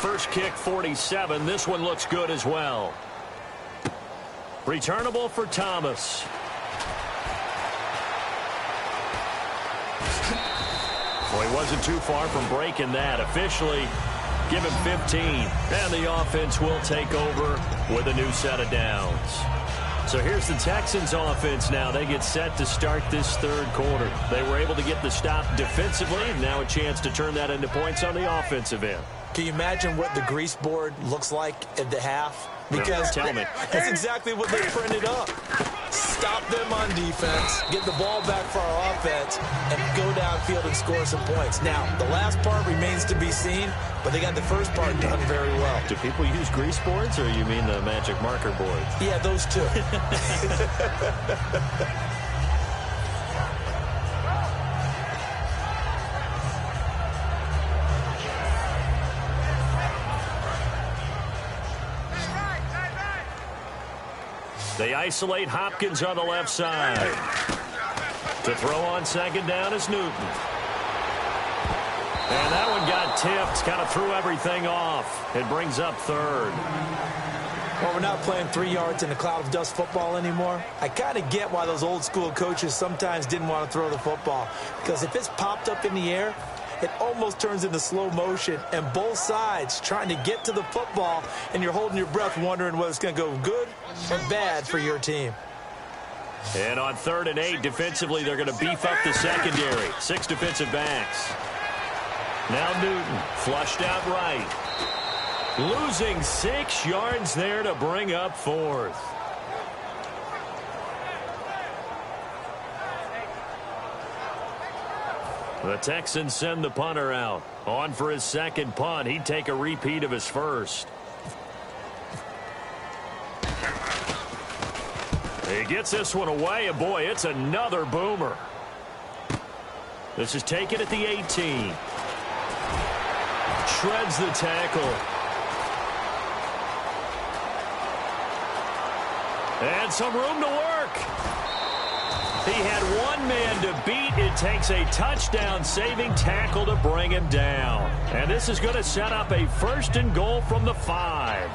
First kick, 47. This one looks good as well. Returnable for Thomas. Well, he wasn't too far from breaking that. Officially, Give him 15. And the offense will take over with a new set of downs. So here's the Texans offense now. They get set to start this third quarter. They were able to get the stop defensively, and now a chance to turn that into points on the offensive end. Can you imagine what the grease board looks like at the half? Because tell me. That's exactly what they printed up. Stop them on defense, get the ball back for our offense, and go downfield and score some points. Now, the last part remains to be seen, but they got the first part done very well. Do people use grease boards, or you mean the magic marker boards? Yeah, those two. They isolate Hopkins on the left side. To throw on second down is Newton. And that one got tipped, kind of threw everything off. It brings up third. Well, we're not playing 3 yards in a cloud of dust football anymore. I kind of get why those old school coaches sometimes didn't want to throw the football. Because if it's popped up in the air, it almost turns into slow motion, and both sides trying to get to the football, and you're holding your breath wondering whether it's going to go good or bad for your team. And on 3rd and 8, defensively, they're going to beef up the secondary. 6 defensive backs. Now Newton, flushed out right. Losing 6 yards there to bring up 4th. The Texans send the punter out. On for his second punt. He'd take a repeat of his first. He gets this one away, and boy, it's another boomer. This is taken at the 18. Shreds the tackle. And some room to work. He had one man to beat. It takes a touchdown-saving tackle to bring him down. And this is going to set up a 1st and goal from the 5.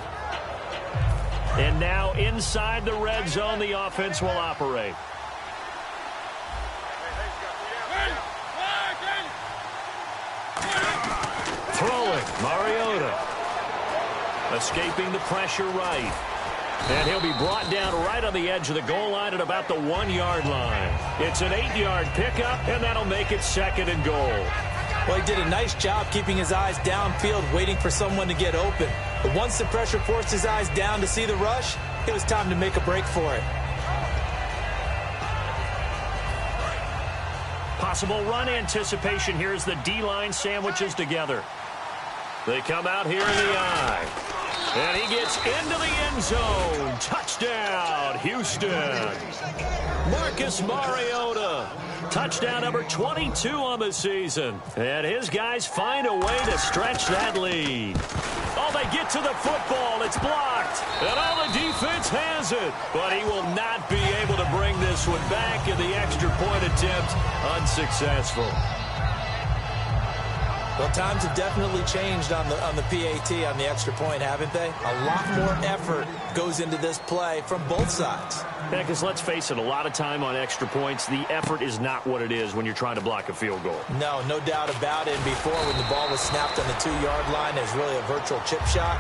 And now inside the red zone, the offense will operate. Throwing, Mariota. Escaping the pressure right. And he'll be brought down right on the edge of the goal line at about the 1-yard line. It's an 8-yard pickup, and that'll make it 2nd and goal. Well, he did a nice job keeping his eyes downfield, waiting for someone to get open. But once the pressure forced his eyes down to see the rush, it was time to make a break for it. Possible run anticipation here as the D-line sandwiches together. They come out here in the eye. And he gets into the end zone. Touchdown, Houston. Marcus Mariota. Touchdown number 22 on the season. And his guys find a way to stretch that lead. Oh, they get to the football. It's blocked. And all the defense has it. But he will not be able to bring this one back in the extra point attempt. Unsuccessful. Well, times have definitely changed on the PAT, on the extra point, haven't they? A lot more effort goes into this play from both sides. Yeah, because let's face it, a lot of time on extra points, the effort is not what it is when you're trying to block a field goal. No doubt about it. And before, when the ball was snapped on the 2-yard line, there's really a virtual chip shot.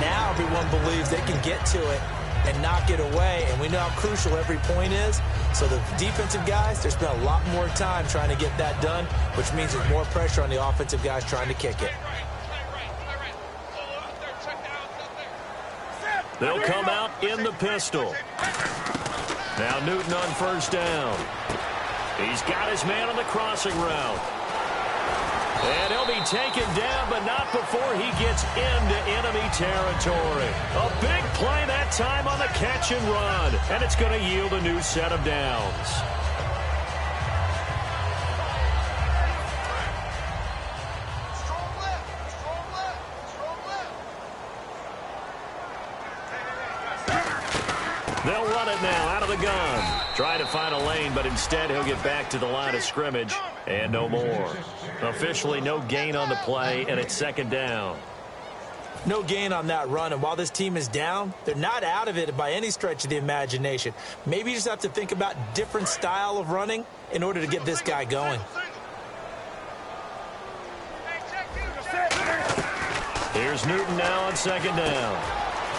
Now everyone believes they can get to it and knock it away, and we know how crucial every point is. So the defensive guys, there's been a lot more time trying to get that done, which means there's more pressure on the offensive guys trying to kick it. They'll come out in the pistol. Now Newton on 1st down. He's got his man on the crossing route. And he'll be taken down, but not before he gets into enemy territory. A big play that time on the catch and run. And it's going to yield a new set of downs. They'll run it now out of the gun. Trying to find a lane, but instead he'll get back to the line of scrimmage and no more. Officially no gain on the play, and it's 2nd down. No gain on that run, and while this team is down, they're not out of it by any stretch of the imagination. Maybe you just have to think about different style of running in order to get this guy going. Here's Newton now on second down.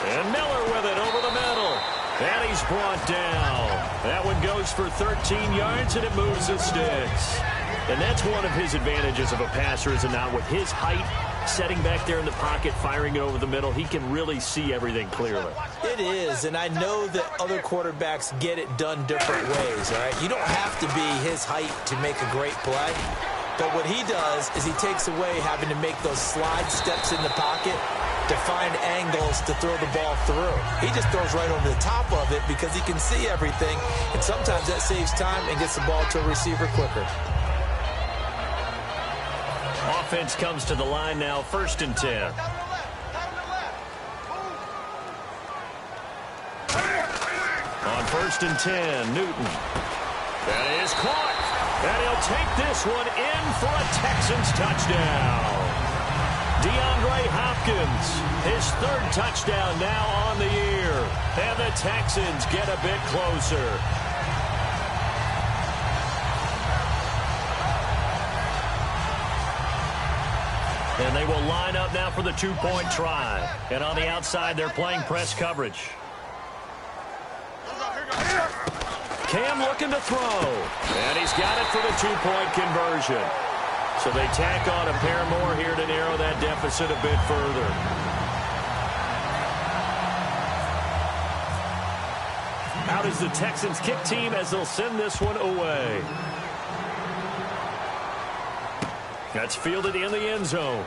And Miller with it over the middle. And he's brought down. That one goes for 13 yards, and it moves the sticks. And that's one of his advantages of a passer, is it not? With his height, setting back there in the pocket, firing it over the middle, he can really see everything clearly. It is, and I know that other quarterbacks get it done different ways, all right? You don't have to be his height to make a great play. But what he does is he takes away having to make those slide steps in the pocket to find angles to throw the ball through. He just throws right over the top of it because he can see everything, and sometimes that saves time and gets the ball to a receiver quicker. Offense comes to the line now, 1st and 10. On 1st and 10, Newton. That is caught. And he'll take this one in for a Texans touchdown. DeAndre Hopkins, his 3rd touchdown now on the year. And the Texans get a bit closer. And they will line up now for the 2-point try. And on the outside, they're playing press coverage. Cam looking to throw. And he's got it for the 2-point conversion. So they tack on a pair more here to narrow that deficit a bit further. Out is the Texans kick team as they'll send this one away. That's fielded in the end zone.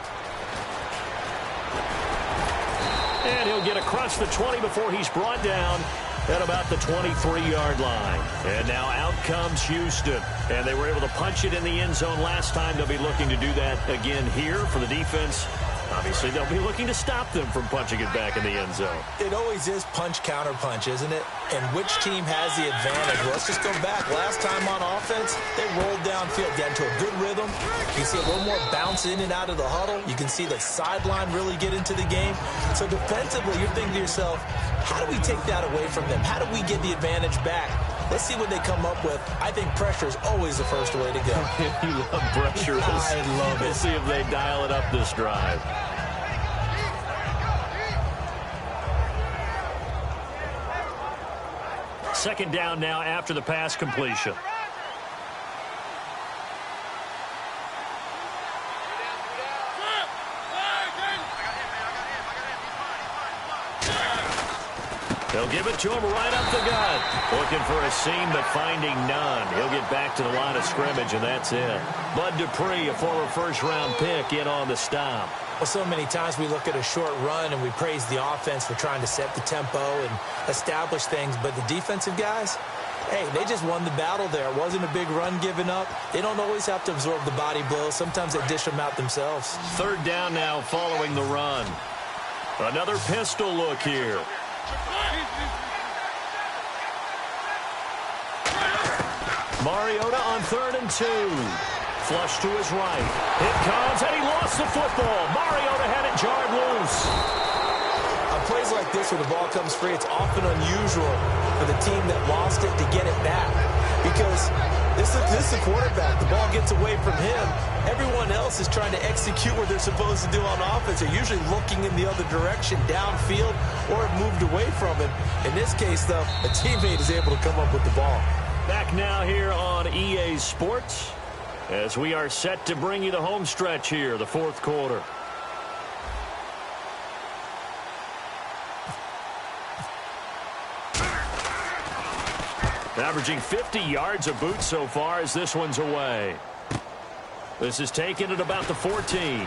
And he'll get across the 20 before he's brought down at about the 23-yard line. And now out comes Houston. And they were able to punch it in the end zone last time. They'll be looking to do that again here for the defense. Obviously, they'll be looking to stop them from punching it back in the end zone. It always is punch-counter-punch, isn't it? And which team has the advantage? Well, let's just go back. Last time on offense, they rolled downfield, got into a good rhythm. You can see a little more bounce in and out of the huddle. You can see the sideline really get into the game. So defensively, you're thinking to yourself, how do we take that away from them? How do we get the advantage back? Let's see what they come up with. I think pressure is always the first way to go. You love pressure. I love it. We'll see if they dial it up this drive. Second down now after the pass completion. They'll give it to him right up the gut. Looking for a seam, but finding none. He'll get back to the line of scrimmage, and that's it. Bud Dupree, a former first-round pick, in on the stop. Well, so many times we look at a short run and we praise the offense for trying to set the tempo and establish things, but the defensive guys, hey, they just won the battle there. It wasn't a big run given up. They don't always have to absorb the body blows. Sometimes they dish them out themselves. 3rd down now following the run. Another pistol look here. Mariota on 3rd and 2. Flush to his right. It comes, and he lost the football. Mariota had it jarred loose. On plays like this where the ball comes free, it's often unusual for the team that lost it to get it back. Because this is the quarterback. The ball gets away from him. Everyone else is trying to execute what they're supposed to do on offense. They're usually looking in the other direction, downfield, or have moved away from it. In this case, though, a teammate is able to come up with the ball. Back now here on EA Sports as we are set to bring you the home stretch here, the 4th quarter. Averaging 50 yards a boot so far as this one's away. This is taken at about the 14.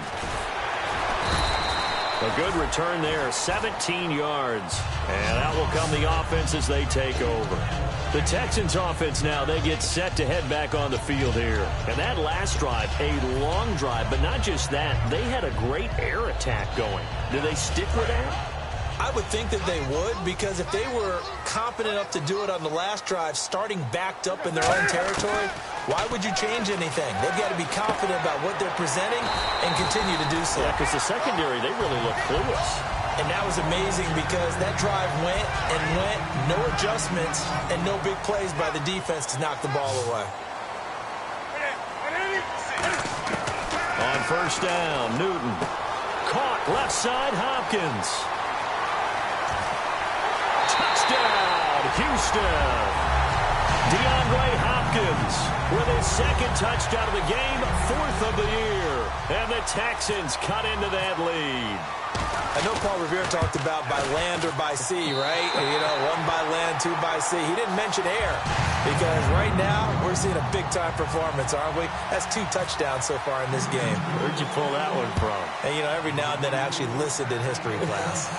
A good return there, 17 yards. And that will come the offense as they take over. The Texans offense now, they get set to head back on the field here. And that last drive, a long drive, but not just that. They had a great air attack going. Do they stick with that? I would think that they would, because if they were competent enough to do it on the last drive, starting backed up in their own territory, why would you change anything? They've got to be confident about what they're presenting and continue to do so. Yeah, because the secondary, they really look clueless. And that was amazing because that drive went and went, no adjustments, and no big plays by the defense to knock the ball away. On 1st down, Newton. caught. Left side, Hopkins. Touchdown, Houston. DeAndre Hopkins with his second touchdown of the game, 4th of the year. And the Texans cut into that lead. I know Paul Revere talked about by land or by sea, right? You know, 1 by land, 2 by sea. He didn't mention air because right now we're seeing a big-time performance, aren't we? That's 2 touchdowns so far in this game. Where'd you pull that one from? And, you know, every now and then I actually listened in history class.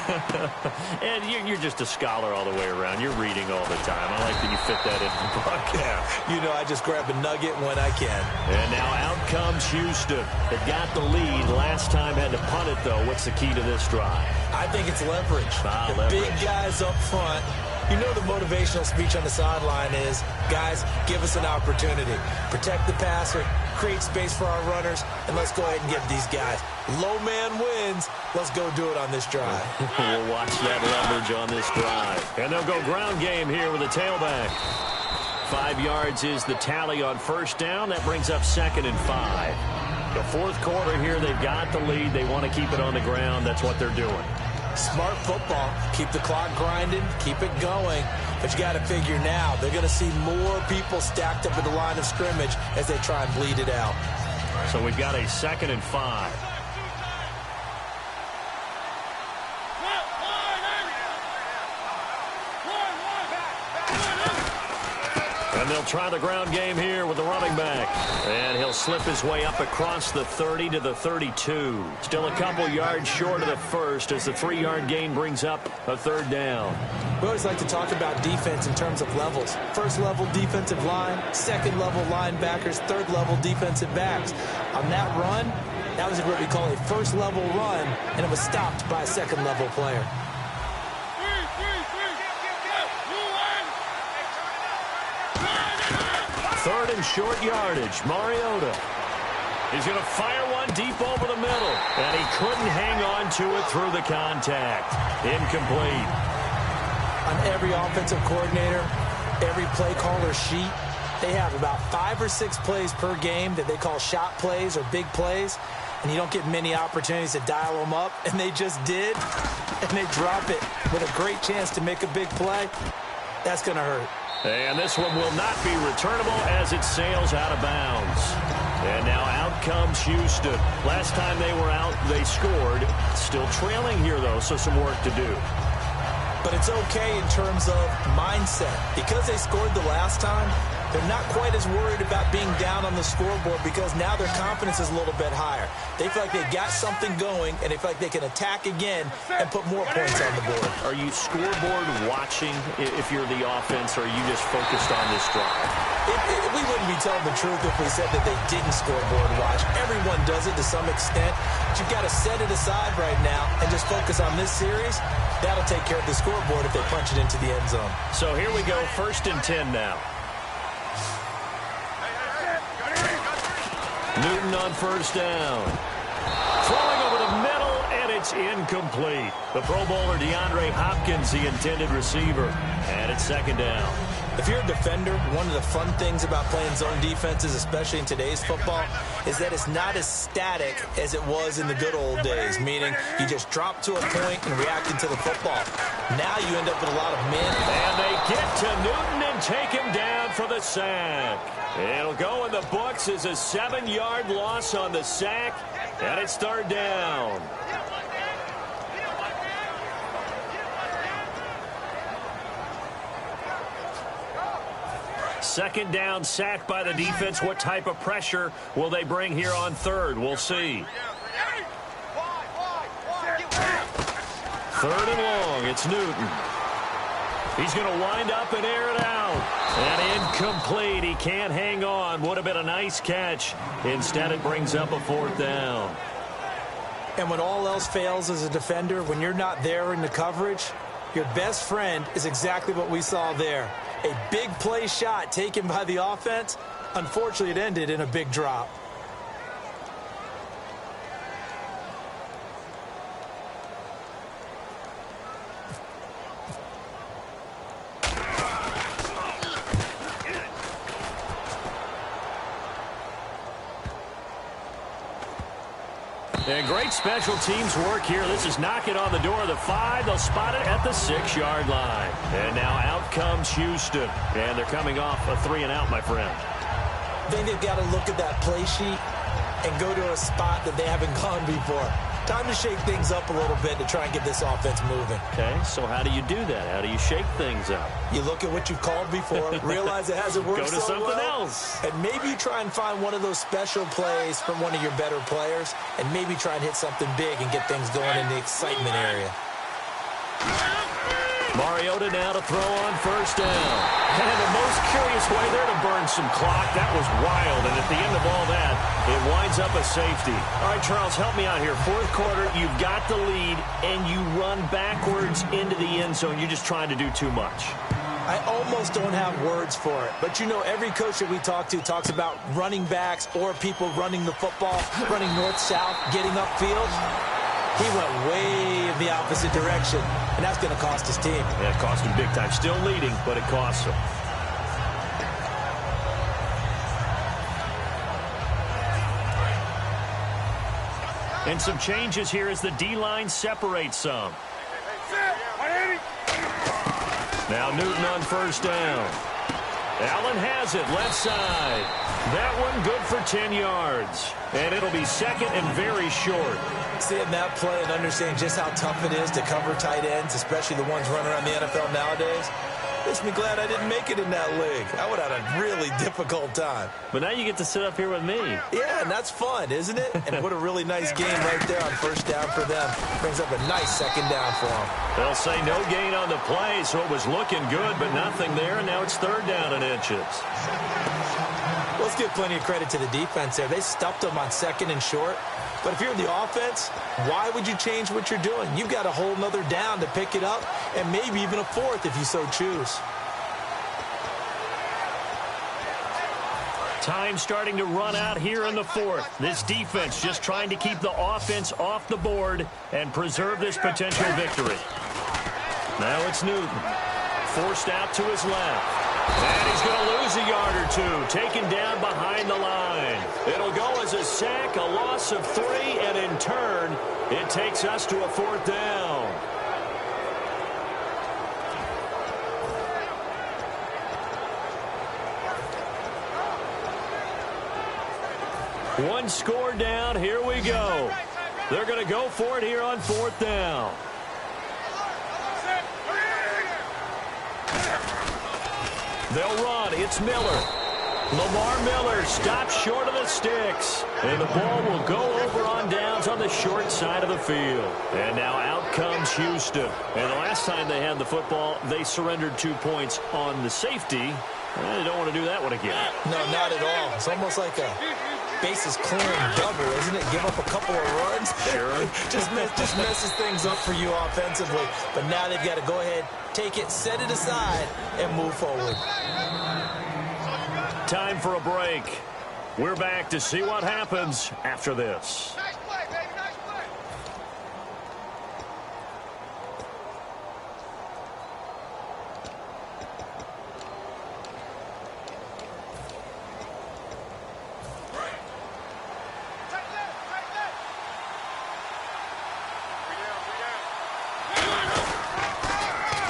And you're just a scholar all the way around. You're reading all the time. I like that you fit that into the broadcast. You know, I just grab a nugget when I can. And now out comes Houston. They got the lead. Last time had to punt it, though. What's the key to this drive? I think it's leverage. The big guys up front. You know the motivational speech on the sideline is, guys, give us an opportunity. Protect the passer, create space for our runners, and let's go ahead and get these guys. Low man wins. Let's go do it on this drive. We'll watch that leverage on this drive. And they'll go ground game here with a tailback. 5 yards is the tally on first down. That brings up 2nd and 5. The 4th quarter here, they've got the lead. They want to keep it on the ground. That's what they're doing. Smart football. Keep the clock grinding. Keep it going. But you got to figure now, they're going to see more people stacked up at the line of scrimmage as they try and bleed it out. So we've got a 2nd and 5. And they'll try the ground game here with the running back. And he'll slip his way up across the 30 to the 32. Still a couple yards short of the first as the 3-yard gain brings up a 3rd down. We always like to talk about defense in terms of levels. 1st level defensive line, 2nd level linebackers, 3rd level defensive backs. On that run, that was what we call a 1st level run, and it was stopped by a 2nd level player. 3rd and short yardage. Mariota. He's going to fire one deep over the middle. And he couldn't hang on to it through the contact. Incomplete. On every offensive coordinator, every play caller sheet, they have about 5 or 6 plays per game that they call shot plays or big plays. And you don't get many opportunities to dial them up. And they just did. And they drop it with a great chance to make a big play. That's going to hurt. And this one will not be returnable as it sails out of bounds. And now out comes Houston. Last time they were out, they scored. Still trailing here, though, so some work to do. But it's okay in terms of mindset. Because they scored the last time, they're not quite as worried about being down on the scoreboard because now their confidence is a little bit higher. They feel like they got something going, and they feel like they can attack again and put more points on the board. Are you scoreboard watching if you're the offense, or are you just focused on this drive? We wouldn't be telling the truth if we said that they didn't scoreboard watch. Everyone does it to some extent. But you've got to set it aside right now and just focus on this series. That'll take care of the scoreboard if they punch it into the end zone. So here we go, 1st and 10 now. Newton on first down. Throwing over the middle, and it's incomplete. The Pro Bowler DeAndre Hopkins, the intended receiver. And it's 2nd down. If you're a defender, one of the fun things about playing zone defenses, especially in today's football, is that it's not as static as it was in the good old days, meaning you just drop to a point and react into the football. Now you end up with a lot of men. And they get to Newton and take him down for the sack. It'll go in the books as a 7-yard loss on the sack, and it's 3rd down. Second down, sack by the defense. What type of pressure will they bring here on 3rd? We'll see. 3rd and long. It's Newton. He's going to wind up and air it out. And incomplete. He can't hang on. Would have been a nice catch. Instead, it brings up a 4th down. And when all else fails as a defender, when you're not there in the coverage, your best friend is exactly what we saw there. A big play shot taken by the offense. Unfortunately, it ended in a big drop. And great special teams work here. This is knocking on the door of the 5. They'll spot it at the 6-yard line. And now out comes Houston. And they're coming off a 3-and-out, my friend. I think they've got to look at that play sheet and go to a spot that they haven't gone before. Time to shake things up a little bit to try and get this offense moving. Okay, so how do you do that? How do you shake things up? You look at what you've called before, realize it hasn't worked Go to so something well, else. and maybe you try and find one of those special plays from one of your better players, and maybe try and hit something big and get things going in the excitement area. Mariota now to throw on first down. And the most curious way there to burn some clock. That was wild. And at the end of all that, it winds up a safety. All right, Charles, help me out here. Fourth quarter, you've got the lead, and you run backwards into the end zone. You're just trying to do too much. I almost don't have words for it. But, you know, every coach that we talk to talks about running backs or people running the football, running north-south, getting upfield. He went way in the opposite direction, and that's going to cost his team. Yeah, it cost him big time. Still leading, but it costs him. And some changes here as the D-line separates some. Now Newton on first down. Allen has it, left side. That one good for 10 yards. And it'll be second and very short. Seeing that play and understanding just how tough it is to cover tight ends, especially the ones running around the NFL nowadays, makes me glad I didn't make it in that league. I would have had a really difficult time. But now you get to sit up here with me. Yeah, and that's fun, isn't it? And what a really nice game right there on first down for them. Brings up a nice second down for them. They'll say no gain on the play, so it was looking good, but nothing there, and now it's third down and inches. Let's give plenty of credit to the defense there. They stuffed them on second and short. But if you're the offense, why would you change what you're doing? You've got a whole nother down to pick it up, and maybe even a fourth if you so choose. Time starting to run out here in the fourth. This defense just trying to keep the offense off the board and preserve this potential victory. Now it's Newton. Forced out to his left. And he's going to lose a yard or two, taken down behind the line. It'll go as a sack, a loss of 3, and in turn, it takes us to a fourth down. One score down, here we go. They're going to go for it here on fourth down. They'll run. It's Miller. Lamar Miller stops short of the sticks. And the ball will go over on downs on the short side of the field. And now out comes Houston. And the last time they had the football, they surrendered 2 points on the safety. They don't want to do that one again. No, not at all. It's almost like a bases clearing double, isn't it? Give up a couple of runs. Sure. just messes things up for you offensively. But now they've got to go ahead, take it, set it aside, and move forward. Time for a break. We're back to see what happens after this. Nice play, baby, nice play.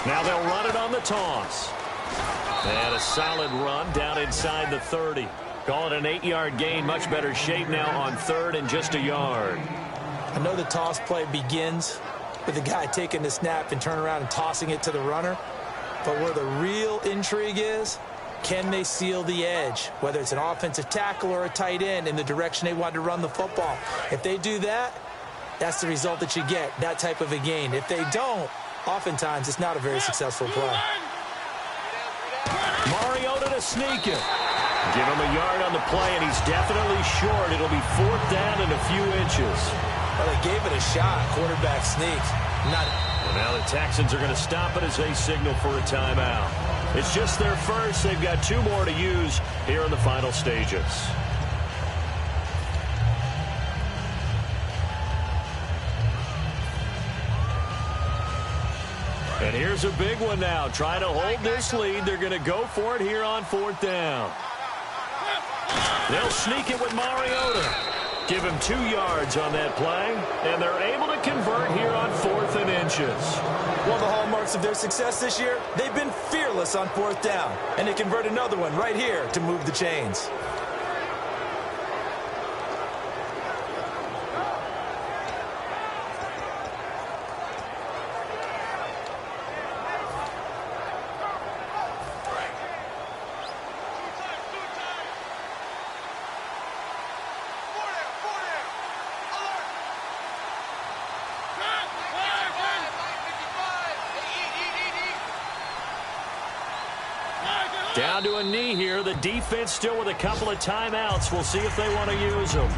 Now they'll run it on the toss. And a solid run down inside the 30. Call it an 8-yard gain. Much better shape now on third and just a yard. I know the toss play begins with the guy taking the snap and turning around and tossing it to the runner. But where the real intrigue is, can they seal the edge, whether it's an offensive tackle or a tight end, in the direction they want to run the football? If they do that, that's the result that you get, that type of a gain. If they don't, oftentimes it's not a very successful play. Mariota to sneak it. Give him a yard on the play, and he's definitely short. It'll be fourth down and a few inches. Well, they gave it a shot, quarterback sneak. Well, now the Texans are going to stop it as they signal for a timeout. It's just their first. They've got 2 more to use here in the final stages. And here's a big one now. Trying to hold this lead. They're going to go for it here on fourth down. They'll sneak it with Mariota. Give him 2 yards on that play, and they're able to convert here on 4th and inches. One of the hallmarks of their success this year, they've been fearless on 4th down, and they convert another one right here to move the chains. Down to a knee here. The defense still with a couple of timeouts. We'll see if they want to use them.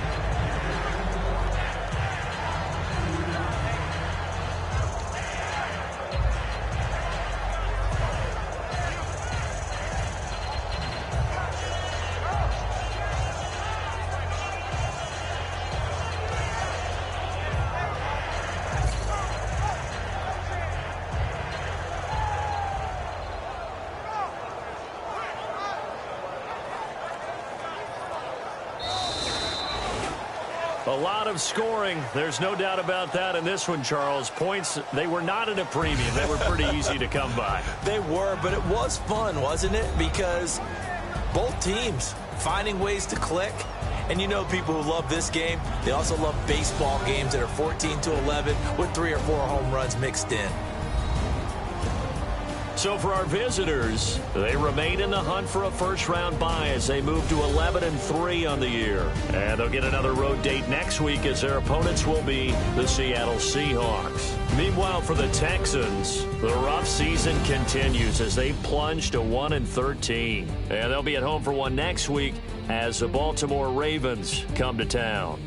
A lot of scoring. There's no doubt about that in this one, Charles. Points, they were not at a premium. They were pretty easy to come by. They were, but it was fun, wasn't it? Because both teams finding ways to click. And you know people who love this game, they also love baseball games that are 14-11 with 3 or 4 home runs mixed in. So for our visitors, they remain in the hunt for a first-round bye as they move to 11-3 on the year. And they'll get another road date next week as their opponents will be the Seattle Seahawks. Meanwhile, for the Texans, the rough season continues as they plunge to 1-13. And they'll be at home for one next week as the Baltimore Ravens come to town.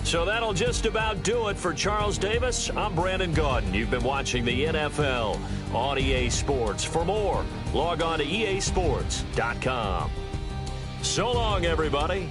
So that'll just about do it for Charles Davis. I'm Brandon Gaudin. You've been watching the NFL on EA Sports. For more, log on to easports.com. So long, everybody.